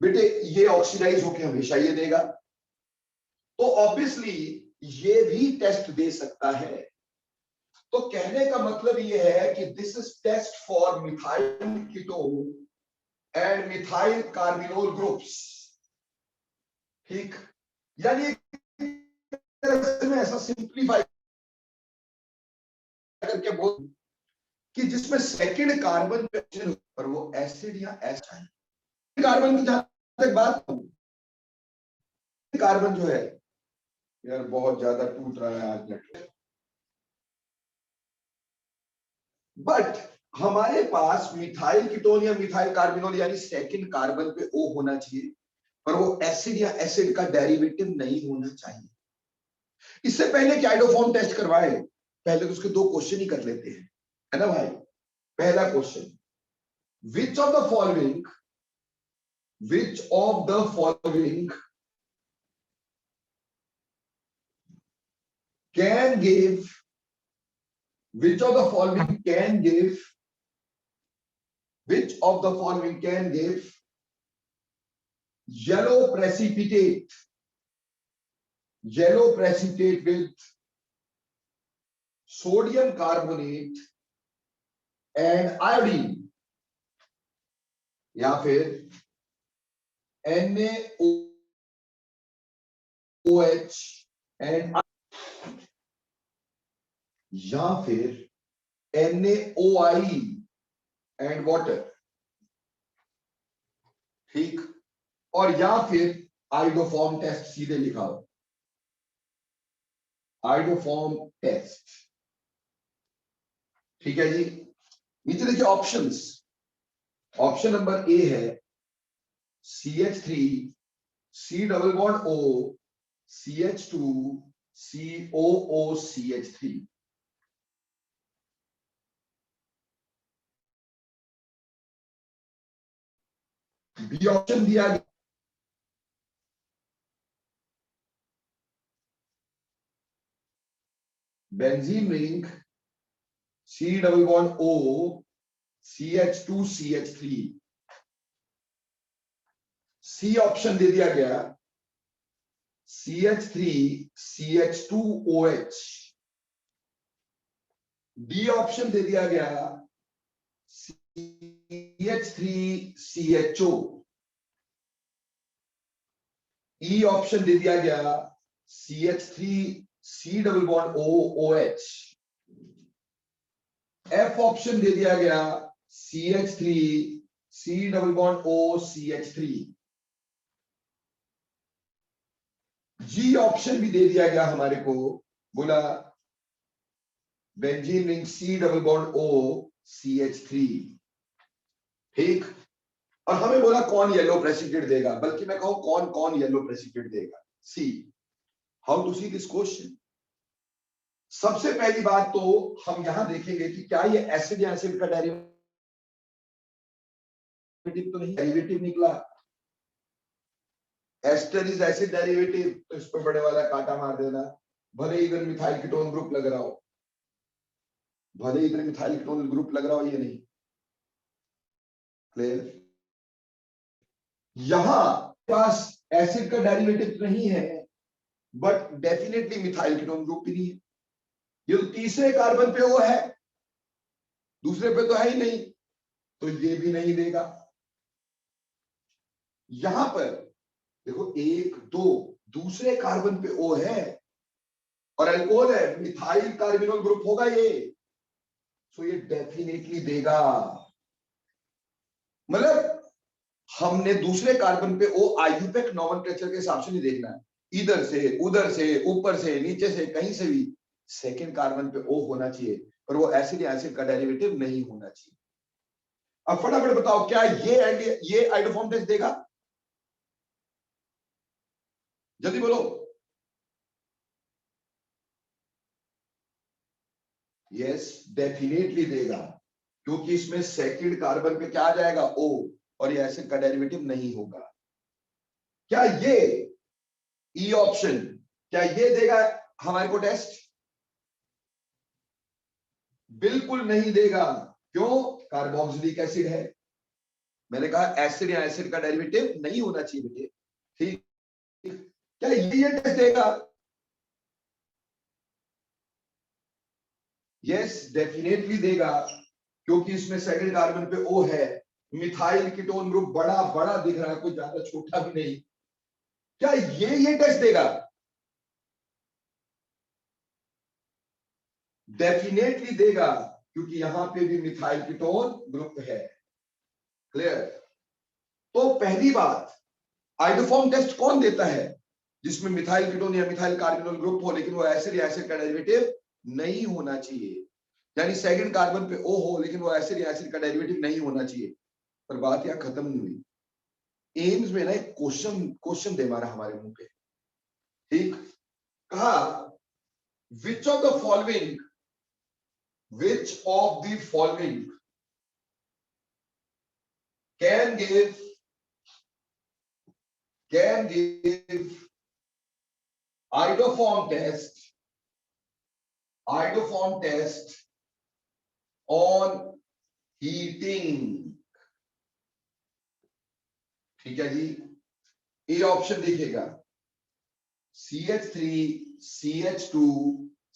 बेटे, ये ऑक्सीडाइज होके हमेशा ये देगा, तो ऑब्वियसली ये भी टेस्ट दे सकता है। तो कहने का मतलब ये है कि this is test for methyl ketone and methyl carbinol groups. ठीक, यानी में ऐसा सिंप्लीफाई करके बोल कि जिसमें सेकंड कार्बन पर वो एसिड या एस्टाइन, कार्बन की जहां तक बात, कार्बन जो है यार बहुत ज्यादा टूट रहा है आज नेटवर्क, बट हमारे पास मिथाइल कीटोन या मिथाइल कार्बिनोल यानी सेकंड कार्बन पे O होना चाहिए, पर वो एसिड या एसिड का डेरिवेटिव नहीं होना चाहिए। इससे पहले कि आइडोफॉर्म टेस्ट करवाए, पहले तो उसके दो क्वेश्चन ही कर लेते हैं, है ना भाई। पहला question, which of the following can give, which of the following can give, which of the following can give yellow precipitate with sodium carbonate and iodine, या फिर NaOH and, या फिर NaOI एंड वाटर। ठीक, और या फिर iodoform test सीधे लिखा हो, आइडोफॉर्म टेस्ट। ठीक है जी, नीचे देखिए ऑप्शंस। ऑप्शन नंबर ए है CH3 C double bond O CH2 COOCH3। B option दिया गया benzene ring C double bond O CH2CH3, C option दे दिया गया CH3CH2OH, डी ऑप्शन दे दिया गया CH3CHO, ई ऑप्शन दे दिया गया CH3C double bond OOH, F option दे दिया गया CH3C डबल बॉन्ड OCH3, जी ऑप्शन भी दे दिया गया हमारे को, बोला benzene ring C double bond OCH3। ठीक, और हमें बोला कौन येलो प्रेसिपिटेट देगा, बल्कि मैं कहूं कौन कौन येलो प्रेसिपिटेट देगा। See how to see this question. सबसे पहली बात तो हम यहां देखेंगे कि क्या ये एसिड या एसिड का डेरिवेटिव तो नहीं, डेरिवेटिव निकला। एस्टर इज एसिड डेरिवेटिव, तो इस पर बड़े वाला कांटा मार देना, भले इधर मिथाइल कीटोन ग्रुप लग रहा हो, भले इधर मिथाइल कीटोन ग्रुप लग रहा हो, ये नहीं। क्लियर। यहां पास एसिड का डेरिवेटिव नहीं है, but definitely methyl ketone group भी नहीं है। ये तो तीसरे कार्बन पे वो है, दूसरे पे तो है ही नहीं, तो ये भी नहीं देगा। यहां पर देखो, एक दो, दूसरे कार्बन पे ओ है और अल्कोहल है, मिथाइल कार्बिनोल ग्रुप होगा ये, सो ये डेफिनेटली देगा। मतलब हमने दूसरे कार्बन पे ओ आयुपेक नोमेनक्लेचर के हिसाब से नहीं देखना है, इधर से उधर से ऊपर से नीचे से कहीं से भी सेकंड कार्बन पे ओ होना चाहिए, पर वो एसिड या एसिड का डेरिवेटिव नहीं होना चाहिए। अब फटाफट बताओ, क्या ये आइडोफॉर्म टेस्ट देगा? जल्दी बोलो। यस, डेफिनेटली देगा, क्योंकि इसमें सेकंड कार्बन पे क्या आ जाएगा? ओ, और ये एसिड का डेरिवेटिव नहीं होगा। क्या ये ई ऑप्शन, क्या ये देगा हमारे को टेस्ट? बिल्कुल नहीं देगा। क्यों? कार्बोक्सिलिक एसिड है। मैंने कहा एसिड या एसिड का डेरिवेटिव नहीं होना चाहिए बेटे। ठीक, क्या ये टेस्ट देगा? यस, डेफिनेटली देगा, क्योंकि इसमें सेकंड कार्बन पे ओ है, मिथाइल कीटोन ग्रुप बड़ा बड़ा दिख रहा है, कोई ज्यादा छोटा भी नहीं। क्या ये टेस्ट देगा? डेफिनेटली देगा, क्योंकि यहां पे भी मिथाइल कीटोन ग्रुप है। क्लियर। तो पहली बात, आइडोफॉर्म टेस्ट कौन देता है? जिसमें मिथाइल कीटोन या मिथाइल कार्बोनिल ग्रुप हो, लेकिन वो एसिड या एसिड का डेरिवेटिव नहीं होना चाहिए। यानी सेकंड कार्बन पे ओ हो, लेकिन वो एसिड या एसिड का डेरिवेटिव नहीं होना चाहिए। पर बात यहां खत्म नहीं हुई। एम्स में ना एक क्वेश्चन दे मारा हमारे मुंह पे। ठीक, कहा विच of the following can give iodoform test on heating। ठीक है जी, ए ऑप्शन देखिएगा CH3CH2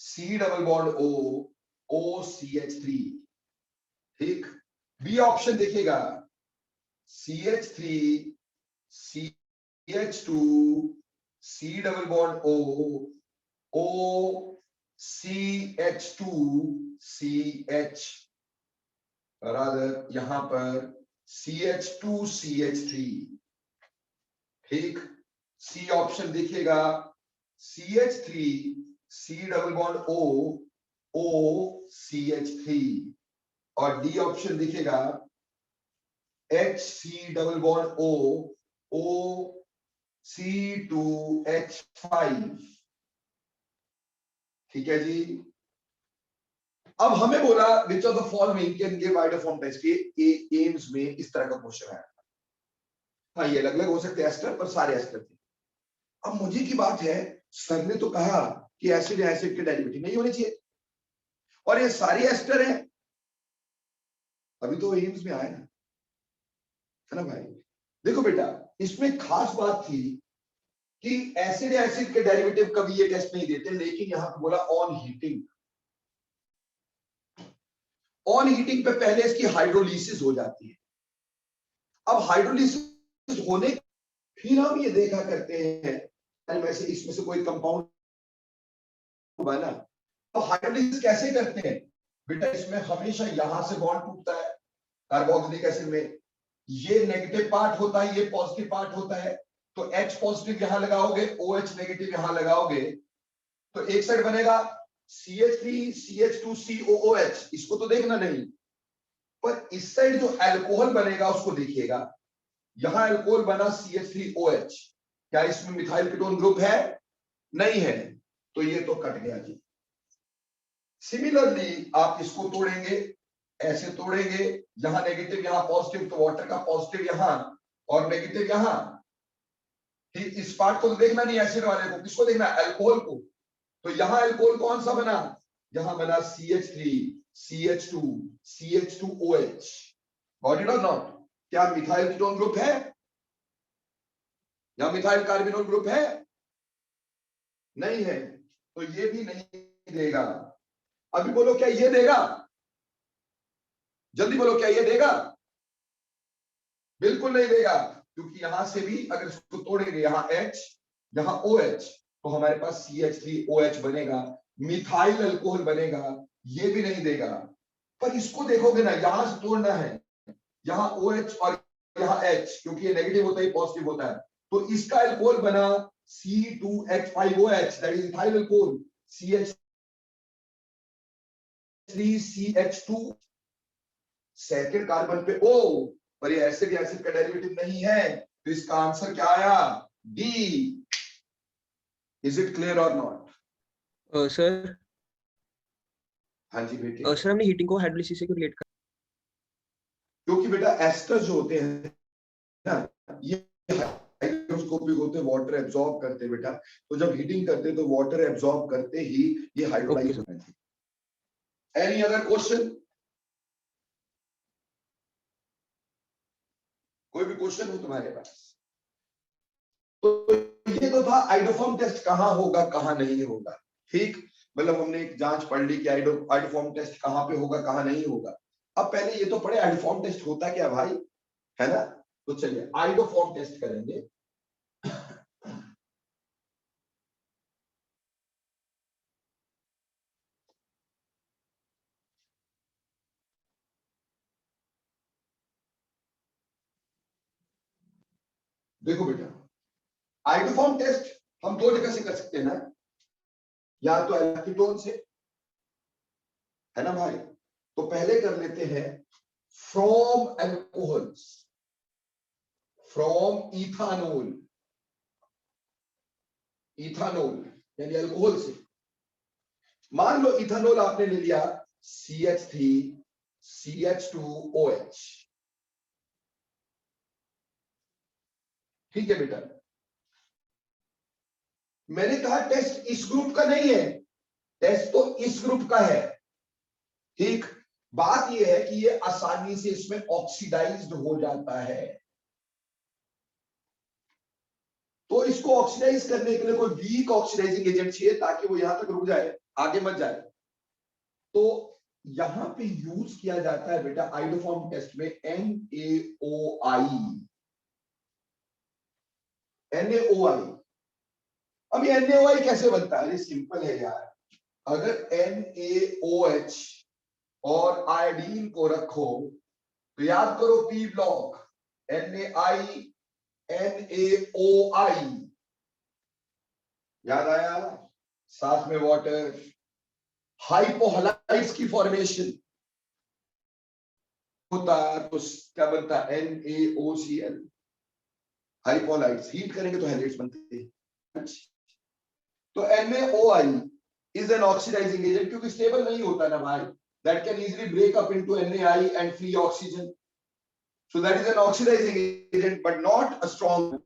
C double bond O OCH3। ठीक, बी ऑप्शन देखिएगा CH3CH2 C double bond O OCH2CH, और यहां पर CH2CH3। ठीक, सी ऑप्शन देखिएगा CH3C double bond O OCH3, और डी ऑप्शन दिखेगा HC double bond O OC2H5। ठीक है जी। अब हमें बोला which of the following can give iodoform test, के एम्स में इस तरह का क्वेश्चन है। हाँ ये अलग अलग हो सकते हैं एस्टर, पर सारे एस्टर थे। अब मुझे की बात है, सर ने तो कहा कि एसिड या एसिड के डेरिवेटिव नहीं होने चाहिए, और ये सारी एस्टर है, अभी तो एम्स में आया है ना भाई। देखो बेटा, इसमें खास बात थी कि एसिड या एसिड के डेरिवेटिव कभी ये टेस्ट नहीं देते, लेकिन यहां पे बोला ऑन हीटिंग। ऑन हीटिंग पे पहले इसकी हाइड्रोलिसिस हो जाती है। अब हाइड्रोलिसिस होने फिर हम ये देखा करते हैं वैसे इसमें से कोई कंपाउंड बना। तो हाइड्रोलिसिस कैसे करते हैं बेटा, इसमें हमेशा यहां से बॉन्ड टूटता है कार्बोक्सिलिक एसिड में, ये नेगेटिव पार्ट होता है, ये पॉजिटिव पार्ट होता है। तो H पॉजिटिव यहां लगाओगे, OH नेगेटिव यहां लगाओगे, तो एक साइड बनेगा CH3 CH2 COOH, इसको तो देखना नहीं, पर इस साइड जो अल्कोहल बनेगा उसको देखिएगा। यहां अल्कोहल बना CH3OH, क्या इसमें मिथाइल कीटोन ग्रुप है? नहीं है, तो ये तो कट गया जी। सिमिलरली आप इसको तोड़ेंगे, ऐसे तोड़ेंगे, यहां नेगेटिव यहां पॉजिटिव, तो वाटर का पॉजिटिव यहां और नेगेटिव यहां। ठीक, इस पार्ट को तो देखना नहीं, एसिड वाले को, किसको देखना? अल्कोहल को। तो यहां अल्कोहल कौन सा बना? यहां बना CH3 CH2 CH2OH। Got it और नॉट? क्या मिथाइल कीटोन ग्रुप है या मिथाइल कार्बिनोल ग्रुप है? नहीं है, तो ये भी नहीं देगा। अभी बोलो क्या ये देगा? जल्दी बोलो, क्या ये देगा? बिल्कुल नहीं देगा, क्योंकि यहां से भी अगर इसको तोड़ेंगे, यहां H यहां OH, तो हमारे पास CH3OH बनेगा, मिथाइल अल्कोहल बनेगा, ये भी नहीं देगा। पर इसको देखोगे ना, यहां से तोड़ना है, यहां OH और यहां H, क्योंकि ये नेगेटिव होता है पॉजिटिव होता है, तो इसका अल्कोहल बना C2H5OH, that is ethyl alcohol, CH3CH2, second carbon पे O, पर ये एसिड एसिड का डेरिवेटिव नहीं है, तो इसका आंसर क्या आया? डी। इज इट क्लियर और नॉट? सर हाँ जी बेटे। सर हमने हीटिंग को हाइड्रोलिसिस से क्यों रिलेट कर? क्योंकि बेटा एस्टर जो होते हैं ना, ये हाइड्रोस्कोपिक होते हैं, वाटर एब्जॉर्ब करते हैं बेटा, तो जब हीटिंग करते हैं तो वाटर एब्जॉर्ब करते ही ये हाइड्रोलाइज होते हैं। Any other question? कोई भी क्वेश्चन हो तुम्हारे पास? तो ये तो था आइडोफॉर्म टेस्ट कहां होगा कहां नहीं होगा। ठीक, मतलब हमने एक जांच पढ़ ली कि आइडोफॉर्म टेस्ट कहां पे होगा कहां नहीं होगा। अब पहले ये तो पढ़े आइडोफॉर्म टेस्ट होता क्या भाई, है ना? तो चलिए आइडोफॉर्म टेस्ट करेंगे। देखो बेटा, आइडोफॉर्म टेस्ट हम दो जगह से कर सकते हैं ना, या तो एल्कीटोन से, है ना भाई? तो पहले कर लेते हैं from alcohols, from ethanol, ethanol यानी अल्कोहल से। मान लो इथानोल आपने ले लिया CH3 CH2OH, ठीक है बेटा। मैंने कहा टेस्ट इस ग्रुप का नहीं है, टेस्ट तो इस ग्रुप का है। ठीक, बात यह है कि ये आसानी से इसमें ऑक्सीडाइज्ड हो जाता है, तो इसको ऑक्सीडाइज करने के लिए कोई वीक ऑक्सीडाइजिंग एजेंट चाहिए ताकि वो यहां तक रुक जाए, आगे मत जाए। तो यहां पे यूज किया जाता है बेटा आइडोफॉर्म टेस्ट में NaOI, NaOI। अब ये NaOI कैसे बनता है? सिंपल है यार, अगर NaOH और आयोडीन को रखो तो याद करो P ब्लॉक, NaI NaOI, याद आया? साथ में वाटर, हाइपोहलाइड्स की फॉर्मेशन होता तो क्या बनता? NaOCl, हाइपोहलाइड्स। हीट करेंगे तो हैलाइड्स बनते हैं। तो NaOI is an oxidising agent, क्योंकि स्टेबल नहीं होता ना भाई, that can easily break up into NaI and free oxygen. So that is an oxidizing agent but not a strong.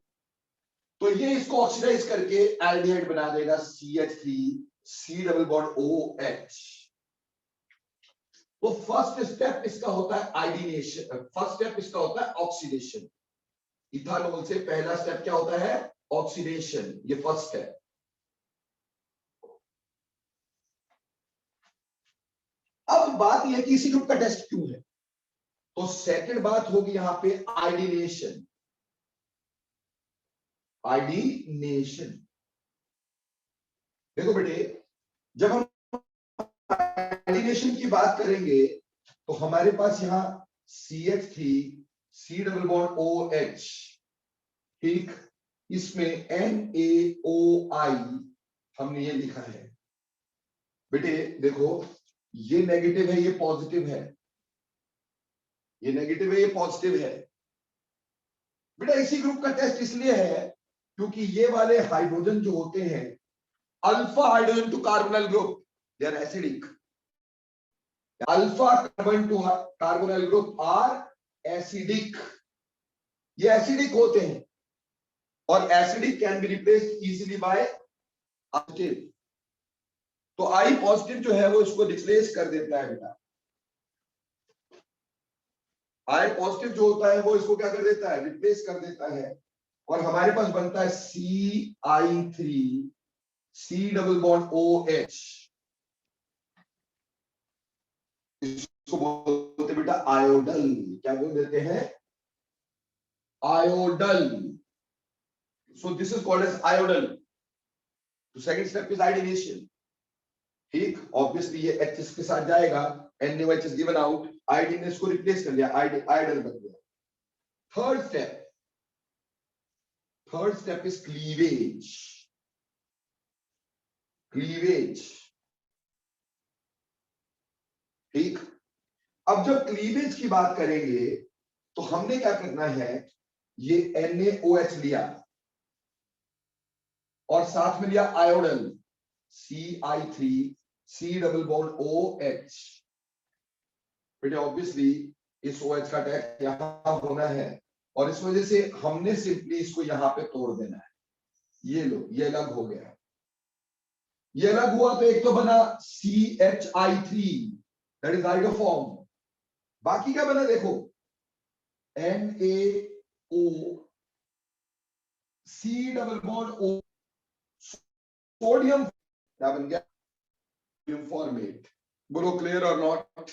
तो ये इसको ऑक्सीडाइज करके एल्डिहाइड बना देगा CH3 C double bond OH। तो फर्स्ट स्टेप इसका होता है आयोडीनेशन, फर्स्ट स्टेप इसका होता है ऑक्सीडेशन। इथानॉल से पहला स्टेप क्या होता है? ऑक्सीडेशन, ये फर्स्ट है। अब बात यह कि इसी ग्रुप का टेस्ट क्यों है, तो सेकंड बात होगी यहां पे आयोडीनेशन। आयोडीनेशन देखो बेटे, जब हम आयोडीनेशन की बात करेंगे तो हमारे पास यहां CH3 C double bond OH, ठीक, इसमें NaOI हमने ये लिखा है। बेटे देखो, ये नेगेटिव है, ये पॉजिटिव है, ये नेगेटिव है, ये पॉजिटिव है। बेटा इसी ग्रुप का टेस्ट इसलिए है क्योंकि ये वाले हाइड्रोजन जो होते हैं, alpha hydrogen to carbonyl group, they are acidic. Alpha carbon to carbonyl group are acidic, ये एसिडिक होते हैं और acidic can be replaced easily by positive. तो आई पॉजिटिव जो है वो इसको रिप्लेस कर देता है बेटा। आई पॉजिटिव जो होता है वो इसको क्या कर देता है? रिप्लेस कर देता है, और हमारे पास बनता है CI3 C double bond OH। इसको बोलते बेटा आयोडल, क्या बोल देते हैं? Iodal. So this is called as iodal. तो सेकंड स्टेप इज आयोडीनेशन, ठीक। ऑब्वियसली ये H के साथ जाएगा, NaOH is given out, iodine ने इसको रिप्लेस कर लिया, आयोडल बन गया। Third step is cleavage. Cleavage, ठीक। अब जब क्लीवेज की बात करेंगे तो हमने क्या करना है, ये NaOH लिया और साथ में लिया आयोडल CI3 C double bond OH। बेटे ऑब्वियसली इस OH का अटैक यहां होना है और इस वजह से हमने सिंपली इसको यहां पे तोड़ देना है। ये लो, ये अलग हो गया, ये अलग हुआ तो एक तो बना CHI3, दैट इज आइडोफॉर्म। बाकी क्या बना देखो, NaO C double bond O, sodium क्या बन गया? फॉर्मेट। बोलो क्लियर और नॉट?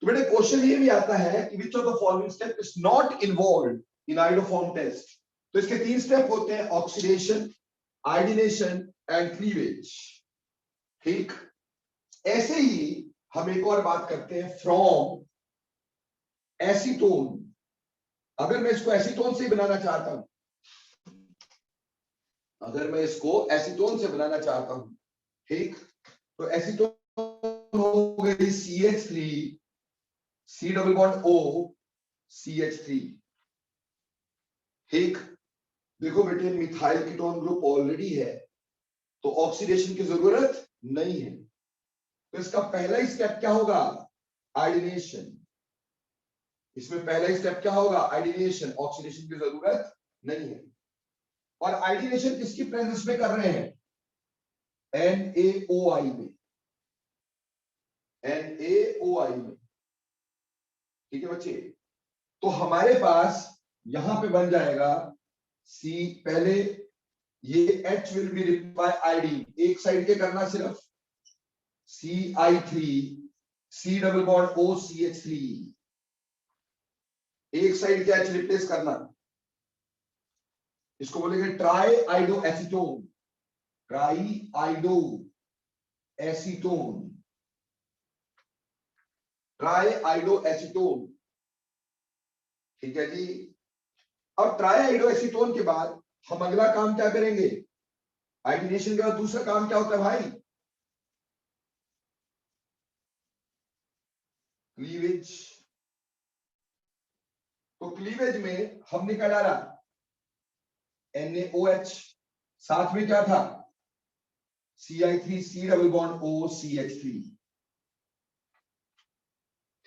तो बेटे क्वेश्चन ये भी आता है कि which of the following step is not involved in iodoform test. तो इसके 3 स्टेप होते हैं, ऑक्सीडेशन, आयोडीनेशन एंड क्लीवेज, ठीक। ऐसे ही हम एक और बात करते हैं, फ्रॉम एसीटोन। अगर मैं इसको एसीटोन से बनाना चाहता हूं, अगर मैं इसको एसीटोन से बनाना चाहता हूं, ठीक, तो एसीटोन हो गई CH3 C double bond O CH3, ठीक। देखो बेटे मिथाइल कीटोन ग्रुप ऑलरेडी है तो ऑक्सीडेशन की जरूरत नहीं है। तो इसका पहला ही स्टेप क्या होगा? आयोडीनेशन। इसमें पहला ही स्टेप क्या होगा? आयोडीनेशन। ऑक्सीडेशन की जरूरत नहीं है। और आयोडीनेशन किसकी प्रेजेंस में कर रहे हैं? NaOI में, NaOI में, ठीक है बच्चे। तो हमारे पास यहां पे बन जाएगा C, पहले ये H will be replaced by iodine, एक साइड के करना सिर्फ CI3 C double bond OCH3, एक साइड के H रिप्लेस करना, इसको बोलेंगे try आइडो acetone. Try आइडो acetone, try आइडो acetone, ठीक है जी। अब ट्राई आइडो एसीटोन के बाद हम अगला काम क्या करेंगे? आयोडीनेशन के बाद दूसरा काम क्या होता है भाई? क्लीवेज। तो क्लीवेज में हमने क्या डाला? NaOH, साथ में क्या था? CI3 C double bond OCH3,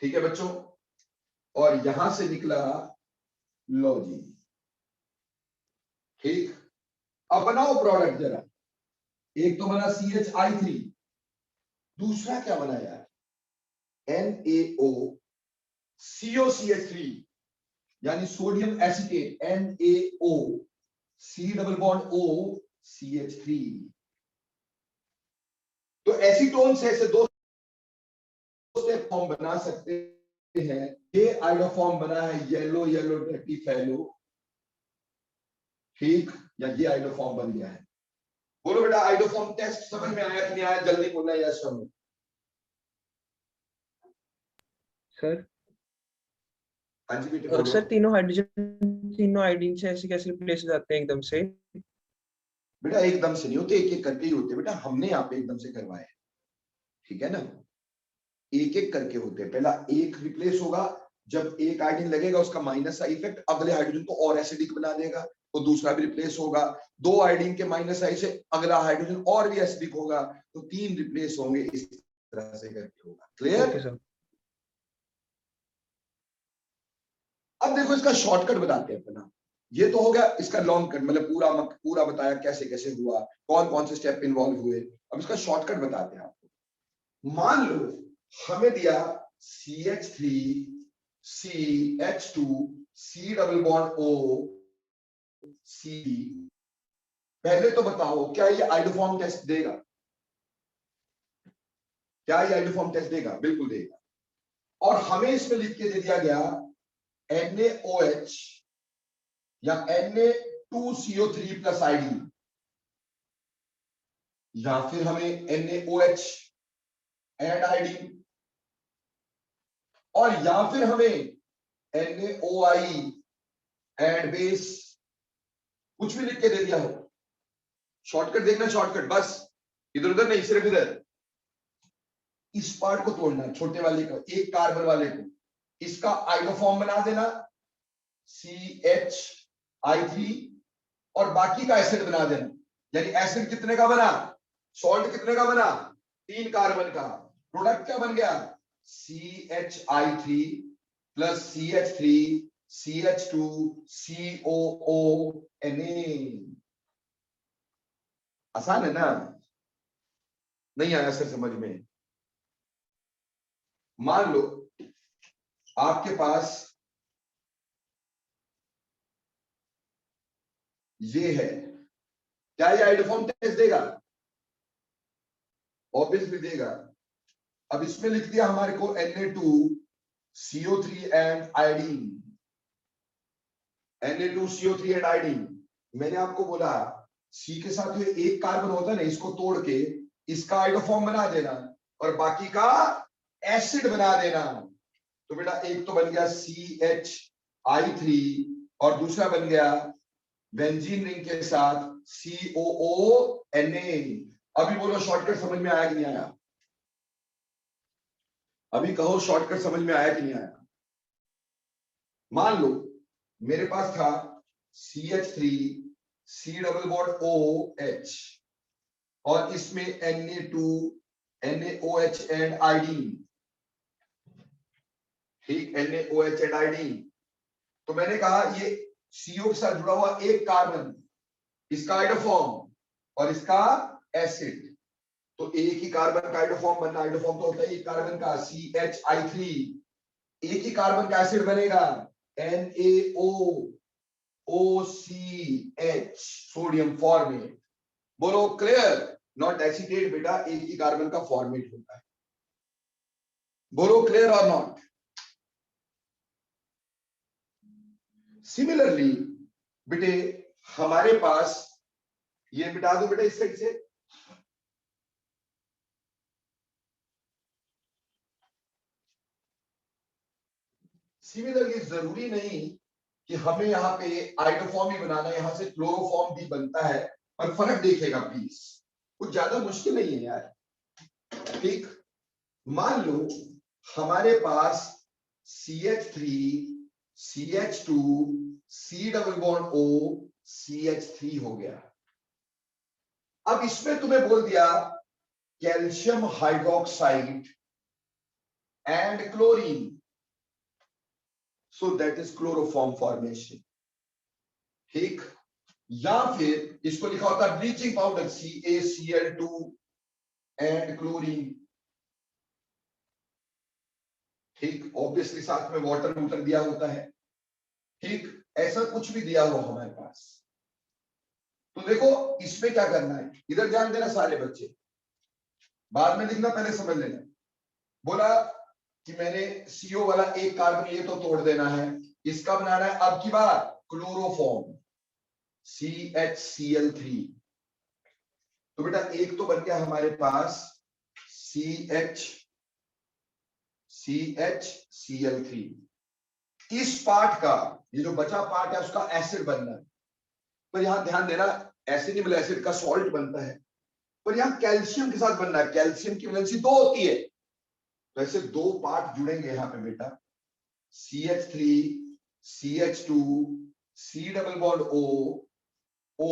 ठीक है बच्चों, और यहां से निकला लॉजी। ठीक, अब बनाओ प्रोडक्ट जरा। एक तो बना CH3, दूसरा क्या बना यार, NaO COCH3 यानी sodium acetate, NaO C double bond O CH3। तो एसीटोन से ऐसे दो स्टेप फॉर्म बना सकते हैं। ये आइडोफॉर्म बना है येलो येलो डर्टी फेलो, ठीक, या ये आइडोफॉर्म बन गया है। बोलो बेटा आइडोफॉर्म टेस्ट समझ में आया कि नहीं आया, जल्दी बोलना यस और नो। सर हाँ जी बेटे बोलो। सर तीनों हाइड्रोजन तीनों आयोडीन से ऐसे कैसे रिप्लेस हो जाते हैं एकदम से? बेटा एकदम से नहीं होते, एक एक करके ही होते बेटा, हमने यहाँ पे एकदम से करवाए, ठीक है ना, एक एक करके होते हैं। पहला एक रिप्लेस होगा, जब एक आयोडीन लगेगा उसका माइनस का इफेक्ट अगले हाइड्रोजन को और एसिडिक बना देगा, तो दूसरा भी रिप्लेस होगा। दो आयोडीन के माइनस आई से अगला हाइड्रोजन और भी एसिडिक होगा, तो तीन रिप्लेस होंगे, इस तरह से करके होगा। क्लियर? Okay sir. अब देखो इसका शॉर्टकट बताते हैं अपना। ये तो हो गया इसका लॉन्ग कट, मतलब पूरा बताया कैसे कैसे हुआ, कौन कौन से स्टेप इन्वॉल्व हुए। अब इसका शॉर्टकट बताते हैं आपको। मान लो हमें दिया CH3 CH2 C double bond O C। पहले तो बताओ क्या ये आइडोफॉर्म टेस्ट देगा? क्या ये आइडोफॉर्म टेस्ट देगा? बिल्कुल देगा। और हमें इसमें लिख के दे दिया गया NaOH या Na2CO3 प्लस आयोडीन, या फिर हमें NaOH एंड आयोडीन, और या फिर हमें NaOI एंड बेस, कुछ भी लिख के दे दिया हो। शॉर्टकट देखना, शॉर्टकट बस, इधर उधर नहीं, सिर्फ इधर। इस पार्ट को तोड़ना, छोटे वाले को, एक कार्बन वाले को, इसका आइडोफॉर्म बना देना CH3, और बाकी का एसिड बना देना। यानी एसिड कितने का बना, सॉल्ट कितने का बना, 3 कार्बन का। प्रोडक्ट क्या बन गया, CHI3 plus CH3 CH2 COONA। आसान है ना? नहीं आया सर समझ में? मान लो आपके पास ये है, क्या ये आइडोफॉर्म टेस्ट देगा? ऑब्वियसली देगा। अब इसमें लिख दिया हमारे को Na2CO3 and iodine, Na2CO3 and iodine. मैंने आपको बोला C के साथ ये एक कार्बन होता है ना, इसको तोड़ के इसका आइडोफॉर्म बना देना और बाकी का एसिड बना देना। तो बेटा एक तो बन गया CHI3 और दूसरा बन गया बेंजीन रिंग के साथ COONA। अभी बोलो शॉर्टकट समझ में आया कि नहीं आया? अभी कहो शॉर्टकट समझ में आया कि नहीं आया? मान लो मेरे पास था CH3 C double bond OH और इसमें Na2 NaOH एंड आयोडीन, ठीक, NaOH एंड आयोडीन। तो मैंने कहा ये CO के साथ जुड़ा हुआ एक कार्बन, इसका आइडोफॉर्म और इसका एसिड। तो एक ही कार्बन का आइडोफॉर्म बनना, आइडोफॉर्म तो होता है एक कार्बन का CHI3, एक ही कार्बन का एसिड बनेगा NaOCH, सोडियम फॉर्मेट। बोलो क्लियर? नॉट एसिटेट बेटा, एक ही कार्बन का फॉर्मेट होता है। बोलो क्लियर और नॉट? सिमिलरली बेटे हमारे पास, ये मिटा दो बेटा इस साइड से, सिमिलरली जरूरी नहीं कि हमें यहाँ पे आइडोफॉर्म ही बनाना है, यहां से क्लोरोफॉर्म भी बनता है, और फर्क देखेगा प्लीज, कुछ ज्यादा मुश्किल नहीं है यार। ठीक, मान लो हमारे पास CH3 CH2 C double bond O CH3 हो गया। अब इसमें तुम्हें बोल दिया calcium hydroxide and chlorine, so that is chloroform formation. ठीक, या फिर इसको लिखा होता है bleaching powder CaCl2 and chlorine. ठीक, ऑब्वियसली साथ में वाटर दिया होता है। ठीक, ऐसा कुछ भी दिया हो हमारे पास, तो देखो इसमें क्या करना है, इधर ध्यान देना सारे बच्चे, बाद में लिखना पहले समझ लेना। बोला कि मैंने CO वाला एक कार्बन ये तो तोड़ देना है, इसका बनाना है अब की बार क्लोरोफॉर्म CHCl3। तो बेटा एक तो बन गया हमारे पास CHCl3। इस पार्ट का, ये जो बचा पार्ट है उसका एसिड बनना है, पर यहां ध्यान देना एसिड एसिड का सॉल्ट बनता है, पर यहां कैल्शियम के साथ बनना है। कैल्शियम की वैलेंसी 2 होती है, तो ऐसे 2 पार्ट जुड़ेंगे यहां पे बेटा, CH3 CH2 C double bond O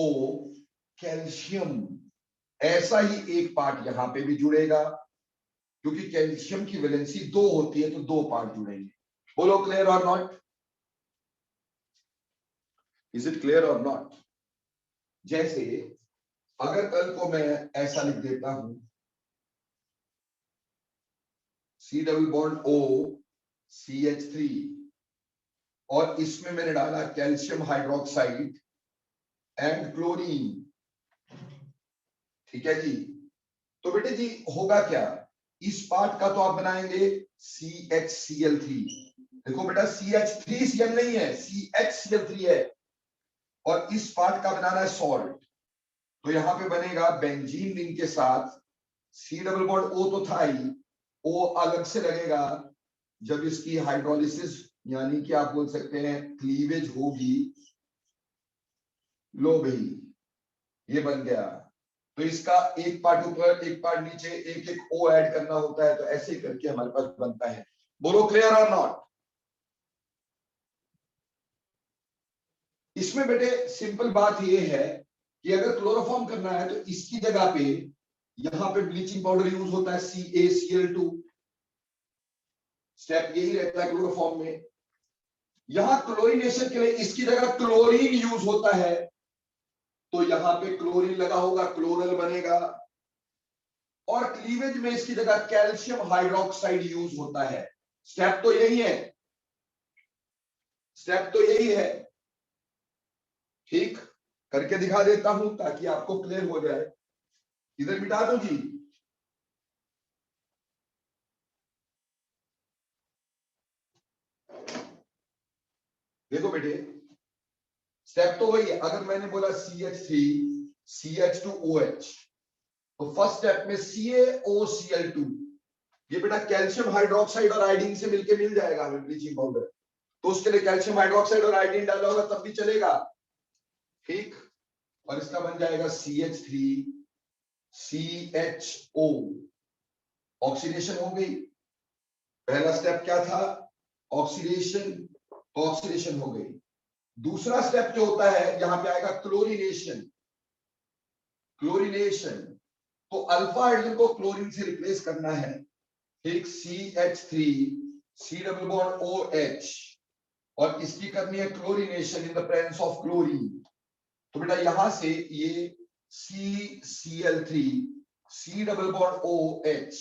calcium. ऐसा ही एक पार्ट यहां पे भी जुड़ेगा, क्योंकि कैल्शियम की वैलेंसी 2 होती है, तो 2 पार्ट जुड़ेंगे। बोलो क्लियर और नॉट? इज इट क्लियर और नॉट? जैसे अगर कल को मैं ऐसा लिख देता हूं C double bond O CH3 और इसमें मैंने डाला कैल्शियम हाइड्रोक्साइड एंड क्लोरीन, ठीक है जी, तो बेटे जी होगा क्या, इस पार्ट का तो आप बनाएंगे CHCl3। देखो बेटा CH3Cl नहीं है, CHCl3 है, और इस पार्ट का बनाना है सॉल्ट, तो यहां पे बनेगा बेंजीन रिंग के साथ C डबल बॉन्ड O तो था ही, O अलग से लगेगा जब इसकी हाइड्रोलिसिस यानी कि आप बोल सकते हैं क्लीवेज होगी। लो भाई ये बन गया, तो इसका एक पार्ट ऊपर एक पार्ट नीचे, एक एक O ऐड करना होता है, तो ऐसे ही करके हमारे पास बनता है। बोलो क्लियर और नॉट? इसमें बेटे सिंपल बात ये है कि अगर क्लोरोफॉर्म करना है तो इसकी जगह पे यहां पे ब्लीचिंग पाउडर यूज होता है CaCl2, स्टेप यही रहता है क्लोरोफॉर्म में। यहां क्लोरीनेशन के लिए इसकी जगह क्लोरीन यूज होता है, तो यहां पे क्लोरीन लगा होगा, क्लोरल बनेगा, और क्लीवेज में इसकी जगह कैल्शियम हाइड्रोक्साइड यूज होता है। स्टेप तो यही है, स्टेप तो यही है। ठीक, करके दिखा देता हूं ताकि आपको क्लियर हो जाए। इधर मिटा दो जी, देखो बेटे स्टेप तो वही है। अगर मैंने बोला CH3 CH2OH, तो फर्स्ट स्टेप में CaOCl2, ये बेटा कैल्शियम हाइड्रोक्साइड और आयोडीन से मिलके मिल जाएगा हमें ब्लीचिंग पाउडर, तो उसके लिए कैल्शियम हाइड्रोक्साइड और आयोडीन डाला होगा तब भी चलेगा। ठीक, और इसका बन जाएगा CH3CHO, ऑक्सीडेशन हो गई। पहला स्टेप क्या था, ऑक्सीडेशन, तो ऑक्सीडेशन हो गई। दूसरा स्टेप जो होता है यहां पे आएगा क्लोरीनेशन। क्लोरीनेशन, तो अल्फा हाइड्रोजन को क्लोरीन से रिप्लेस करना है। ठीक, CH3 C double bond OH, और इसकी करनी है chlorination in the presence of chlorine. तो बेटा यहां से ये CCl3 C double bond OH,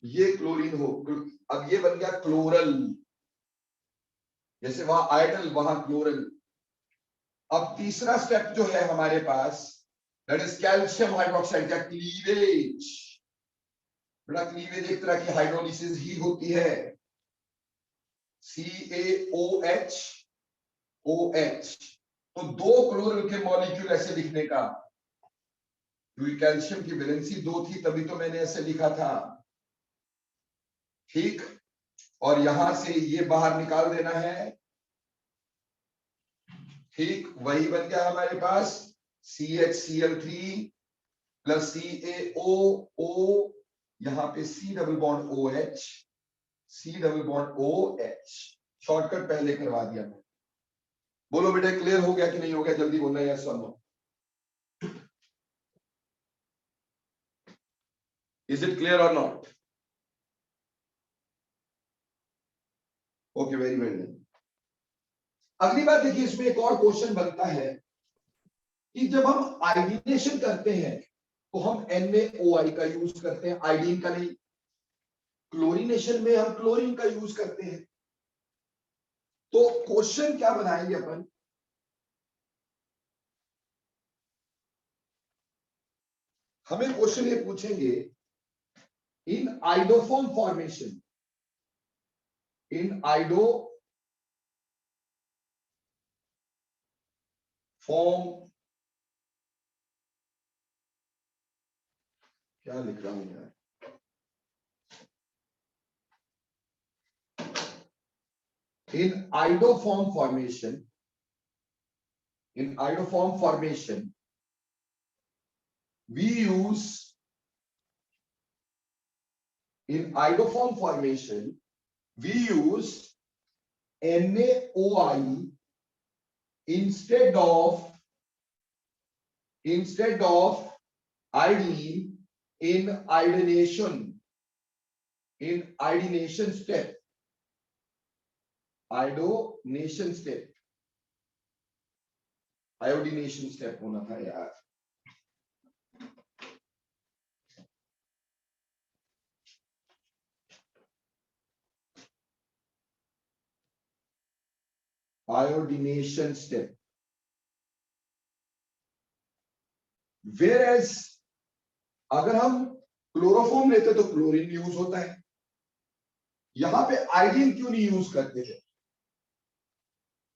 ये क्लोरीन हो, अब ये बन गया क्लोरल, जैसे वहां आइडल वहां क्लोरल। अब तीसरा स्टेप जो है हमारे पास, दैट इज कैल्शियम हाइड्रोक्साइड का क्लीवेज। बेटा क्लीवेज एक तरह की हाइड्रोलिसिस ही होती है, CaOH OH, तो 2 क्लोरल के मॉलिक्यूल ऐसे लिखने का, क्योंकि कैल्शियम की वैलेंसी 2 थी तभी तो मैंने ऐसे लिखा था। ठीक, और यहां से ये बाहर निकाल देना है। ठीक, वही बन गया हमारे पास CHCl3 प्लस CaO, यहां पे C double bond OH, C double bond OH, shortcut पहले करवा दिया मैं। बोलो बेटा क्लियर हो गया कि नहीं हो गया, जल्दी बोलना यस और नो। इज इट क्लियर और not? Okay, very well done. अगली बात देखिए, इसमें एक और क्वेश्चन बनता है कि जब हम आयोडीनेशन करते हैं तो हम NaOI का यूज करते हैं, आयोडीन का नहीं। क्लोरीनेशन में हम क्लोरीन का यूज करते हैं। तो क्वेश्चन क्या बनाएंगे अपन, हमें क्वेश्चन ये पूछेंगे, इन आइडोफॉर्म फॉर्मेशन, इन आइडोफॉर्म, क्या लिख रहा हूं यार, in iodoform formation, in iodoform formation we use, in iodoform formation we use NaOI instead of iodine in iodination, step, iodination step होना था यार। iodination step, whereas अगर हम क्लोरोफॉर्म लेते तो क्लोरीन यूज होता है, यहां पे आयोडीन क्यों नहीं यूज करते थे?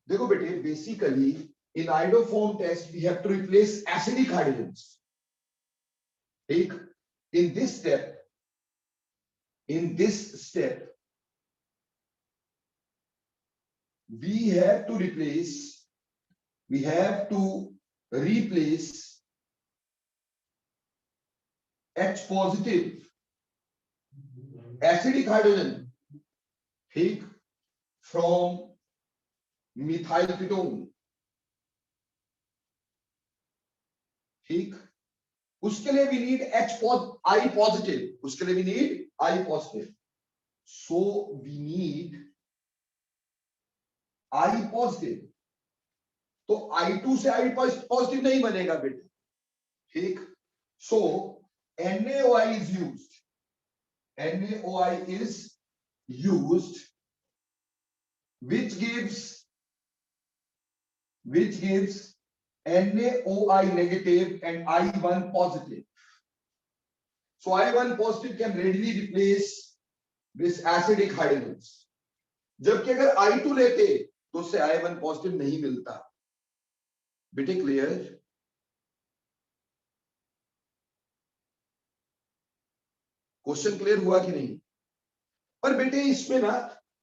देखो बेटे, basically in iodoform test we have to replace acidic hydrogens. ठीक, in this step we have to replace H positive acidic hydrogen, ठीक, from methyl ketone, ठीक। उसके लिए we need I positive, उसके लिए we need I positive, so we need I positive। तो I2 से I positive नहीं बनेगा बेटा, ठीक। so NaOI is used, which gives NaOI negative and I1 positive. So I1 positive can readily replace this acidic hydrogens, जबकि अगर I2 लेते तो उससे I1 positive नहीं मिलता। बेटे क्लियर? क्वेश्चन क्लियर हुआ कि नहीं? पर बेटे इसमें ना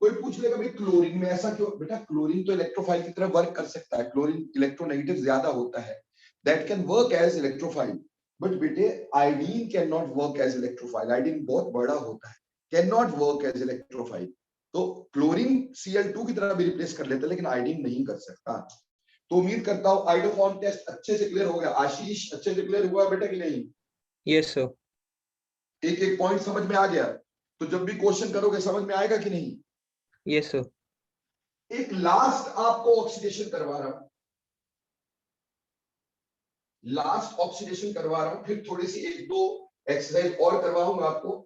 कोई पूछ लेगा भाई क्लोरीन में ऐसा क्यों? बेटा क्लोरीन तो इलेक्ट्रोफाइल की तरह वर्क कर सकता है, क्लोरीन इलेक्ट्रोनेगेटिव ज्यादा होता है, that can work as electrophile. But बेटे iodine can not work as electrophile, iodine बहुत बड़ा होता है, can not work as electrophile. तो क्लोरीन Cl2 की तरह भी रिप्लेस कर लेता है, लेकिन आयोडीन नहीं कर सकता। तो उम्मीद करता हूं आइडोफॉर्म टेस्ट अच्छे से क्लियर हो गया। आशीष, अच्छे से क्लियर हुआ बेटा कि नहीं? Yes sir. एक एक पॉइंट समझ में आ गया? तो जब भी क्वेश्चन करोगे समझ में आएगा कि नहीं? Yes sir. एक लास्ट आपको ऑक्सीडेशन करवा रहा हूं, फिर थोड़ी सी एक दो एक्सरसाइज और करवाऊंगा आपको।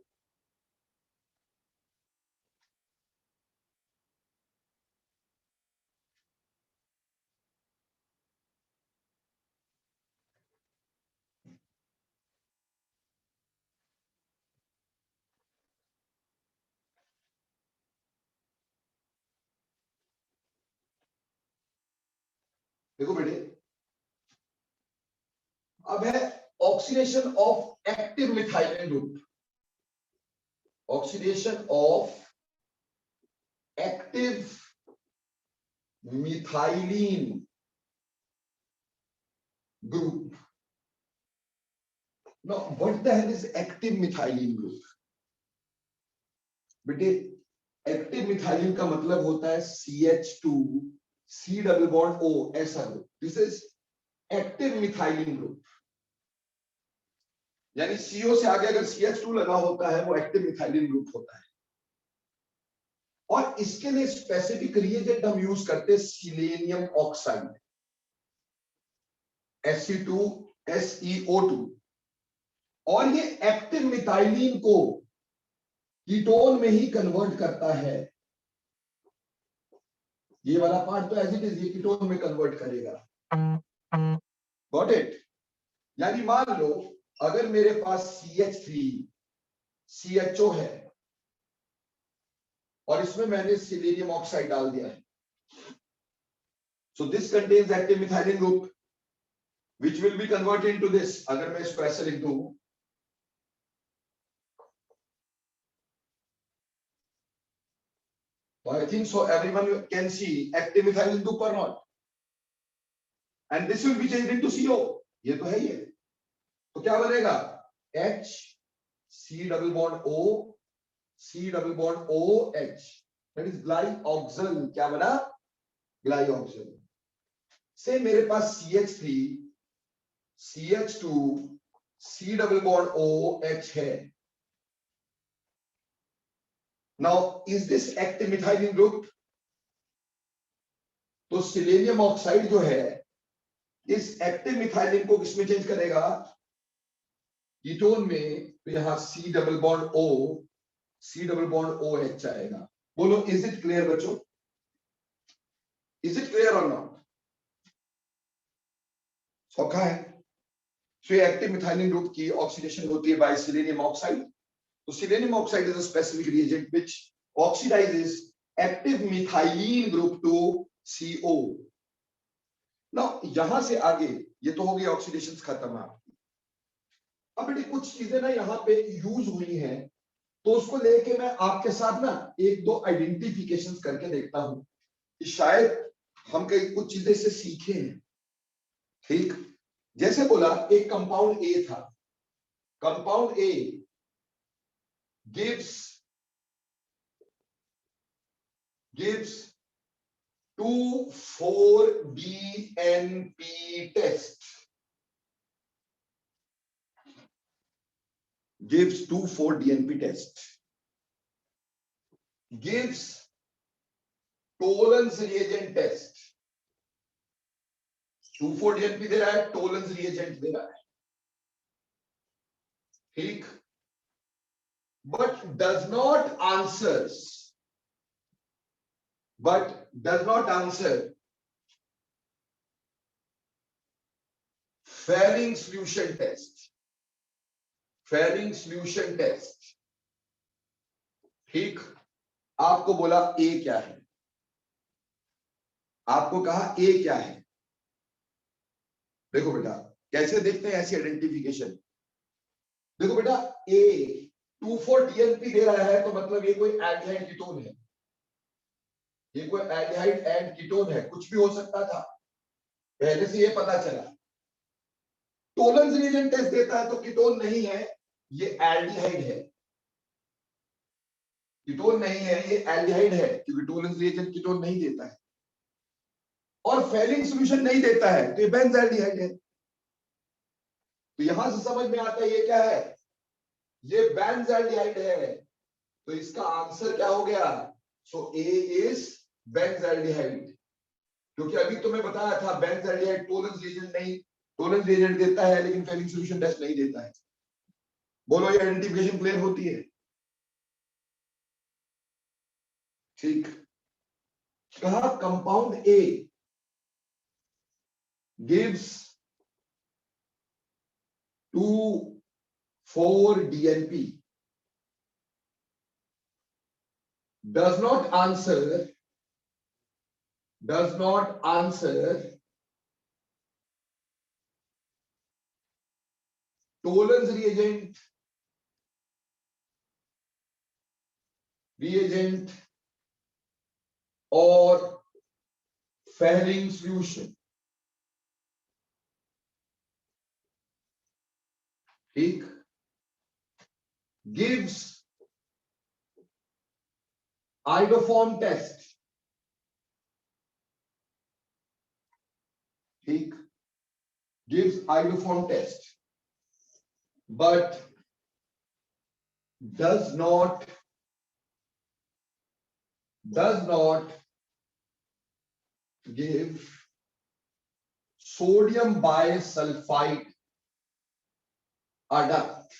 देखो बेटे, अब है oxidation of active methylene group, oxidation of active methylene group. Now what the hell is active methylene group? बेटे एक्टिव मिथाइलिन का मतलब होता है CH2 C double bond O, ऐसा group. This is active methylene group, यानी CO से आगे अगर CH2 लगा होता है वो एक्टिव मिथाइलिन ग्रुप होता है। और इसके लिए स्पेसिफिक रिएजेंट हम यूज करते हैं सिलेनियम ऑक्साइड Fe2SeO2, और ये एक्टिव मिथाइलिन को कीटोन में ही कन्वर्ट करता है। ये वाला पार्ट तो एज इट इज ये कीटोन में कन्वर्ट करेगा। Got it? यानी मान लो अगर मेरे पास CH3CHO है और इसमें मैंने सिलेनियम ऑक्साइड डाल दिया है, so this contains active methylene group which will be converted into this। अगर मैं इसको ऐसे लिख दूं, तो I think so everyone can see active methylene group or not, and this will be changed into CO। ये तो है ही है। तो क्या बनेगा? H C double bond O C double bond OH, that is glyoxal। क्या बना? glyoxal। से मेरे पास CH3 CH2 C double bond OH है। Now is this active methylene group? तो सिलेनियम ऑक्साइड जो है इस एक्टिव मिथाइलिन को किसमें चेंज करेगा? कीटोन में। तो यहां C double bond O C double bond OH आएगा। बोलो इज इट क्लियर बच्चों? इज इट क्लियर और नॉट? सौखा है। सो ये एक्टिव मिथाइलिन ग्रुप की ऑक्सीडेशन होती है बाय सिलेनियम ऑक्साइड। तो selenium oxide is a specific reagent which oxidises active methylene group to CO। Now यहां से आगे ये तो हो गई ऑक्सीडेशन खत्म है आपकी। अब बेटी कुछ चीजें ना यहाँ पे यूज हुई हैं, तो उसको लेके मैं आपके साथ ना एक दो आइडेंटिफिकेशन करके देखता हूं कि शायद हम कई कुछ चीजें से सीखे हैं। ठीक, जैसे बोला एक कंपाउंड ए था, compound A gives 2,4-DNP test, gives 2,4-DNP test, gives Tollens reagent test। 2,4-DNP दे रहा है, Tollens reagent दे रहा है, ठीक, but does not answer Fehling solution test। ठीक, आपको बोला ए क्या है, आपको कहा ए क्या है। देखो बेटा कैसे देखते हैं ऐसी आइडेंटिफिकेशन। देखो बेटा ए 2,4-DNP दे रहा है, तो मतलब ये कोई एल्डिहाइड कीटोन है, ये कोई एल्डिहाइड एंड कीटोन है, कुछ भी हो सकता था, पहले से ये पता चला। टोलेंस रिएजेंट टेस्ट देता है तो कीटोन नहीं है, ये एल्डिहाइड है, कीटोन नहीं है, ये एल्डिहाइड है, क्योंकि टोलेंस रिएजेंट कीटोन नहीं देता है। और फेलिंग सॉल्यूशन नहीं देता है तो ये बेंजल्डिहाइड है। तो यहां से समझ में आता है ये क्या है, ये बेंजल्डिहाइड है। तो इसका आंसर क्या हो गया? सो ए इज बेंजल्डिहाइड, क्योंकि अभी तुम्हें बताया था बेंजल्डिहाइड टोलेंस रिएजेंट नहीं, टोलेंस रिएजेंट देता है लेकिन फेलिंग सॉल्यूशन टेस्ट नहीं देता है। बोलो ये आइडेंटिफिकेशन क्लियर होती है? ठीक, कहा compound A gives 2,4-DNP, does not answer Tollens reagent or Fehling solution। ठीक, gives iodoform test। ठीक, gives iodoform test but does not does not give sodium bisulfite adduct।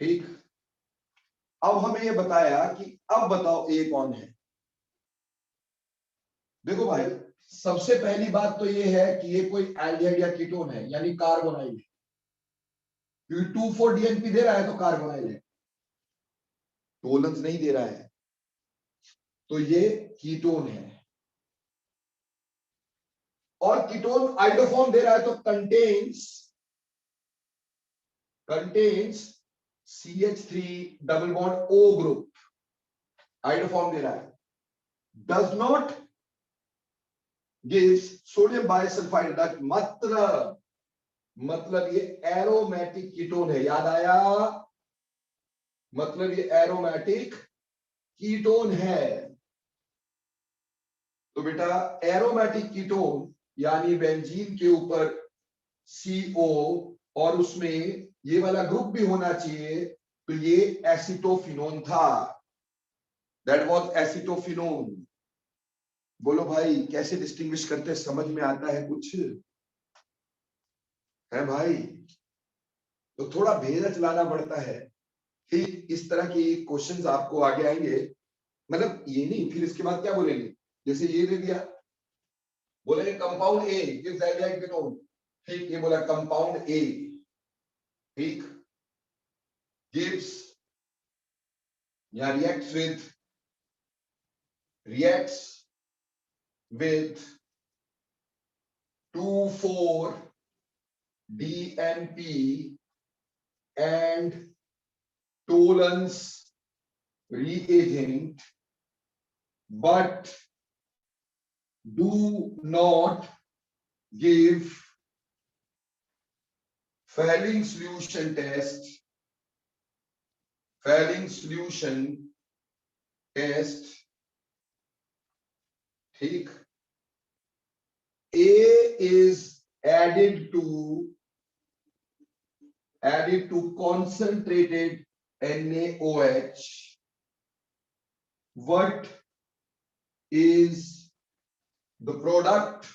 ठीक, अब हमें ये बताया कि अब बताओ ए कौन है। देखो भाई, सबसे पहली बात तो ये है कि ये कोई एल्डिहाइड या कीटोन है, यानी कार्बोनाइल है, क्योंकि 2,4-DNP दे रहा है तो कार्बोनाइल है, टोलेंस नहीं दे रहा है, तो ये कीटोन है। और कीटोन आइडोफॉर्म दे रहा है तो contains CH3 double bond O group, iodoform दे रहा है। Does not gives sodium bisulphite adduct, मतलब ये एरोमेटिक कीटोन है, याद आया, मतलब ये एरोमेटिक कीटोन है। तो बेटा एरोमेटिक कीटोन यानी बेंजीन के ऊपर CO और उसमें ये वाला ग्रुप भी होना चाहिए, तो ये एसिटोफिनोन था, दैट वाज एसिटोफिनोन। बोलो भाई कैसे डिस्टिंग्विश करते, समझ में आता है कुछ है भाई? तो थोड़ा भेद चलाना पड़ता है। ठीक इस तरह के क्वेश्चंस आपको आगे आएंगे, मतलब ये नहीं, फिर इसके बाद क्या बोलेंगे, जैसे ये दे दिया, बोलेंगे compound A gives aldehyde ketone, ठीक, ये बोला कंपाउंड ए, ठीक, गिव्स या reacts with 2,4-DNP and Tollens reagent, but do not give Fehling solution test, ठीक, A is added to concentrated NaOH. What is the product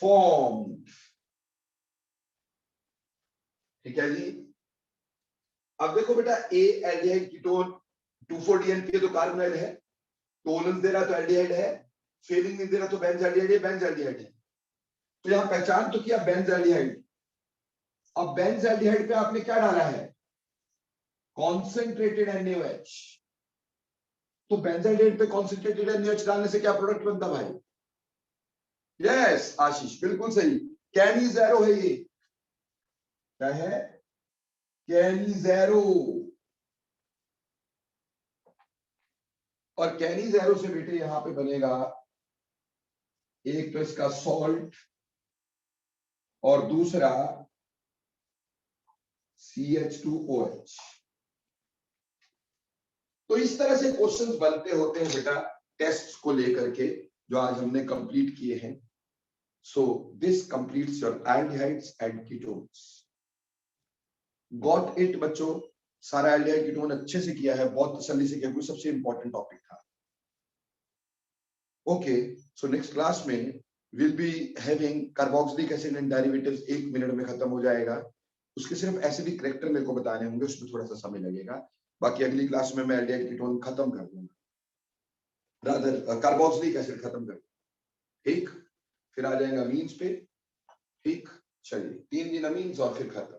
formed? ठीक है जी। अब देखो बेटा, A एल्डिहाइड कीटोन, 2,4-DNP तो कार्बोनाइल है, टोलेंस दे रहा तो एल्डिहाइड है, फेलिंग नहीं दे रहा तो बेंजाल्डिहाइड है। तो यहां पहचान तो किया बेंजाल्डिहाइड। अब बेंजाल्डिहाइड पे आपने क्या डाला है, कॉन्सेंट्रेटेड NaOH। तो बेंजाल्डिहाइड पे कॉन्सेंट्रेटेड NaOH डालने से क्या प्रोडक्ट बनता भाई? यस आशीष, बिल्कुल सही, कैनिज़ेरो है ये। क्या है? कैनिज़ेरो। और कैनिज़ेरो से बेटे यहां पे बनेगा एक तो इसका सॉल्ट और दूसरा CH2OH। तो इस तरह से क्वेश्चंस बनते होते हैं बेटा टेस्ट्स को लेकर के, जो आज हमने कंप्लीट किए हैं। So this completes your aldehydes and ketones. Got it बच्चों? सारा एल्डिहाइड कीटोन अच्छे से किया है, बहुत तसल्ली से किया, कोई सबसे इंपॉर्टेंट टॉपिक था। ओके, सो नेक्स्ट क्लास में will be having carboxylic acid and derivatives, 1 minute में खत्म हो जाएगा। उसके सिर्फ एसिडिक करैक्टर मेरे को बताने होंगे, उसमें थोड़ा सा समय लगेगा। बाकी अगली क्लास में मैं एल्डिहाइड कीटोन खत्म कर दूंगा, रादर कार्बोक्सिलिक एसिड खत्म कर दूंगा, ठीक। फिर आ जाएगा अमीन्स पे, ठीक। चलिए 3 दिन अमीन्स और फिर खत्म।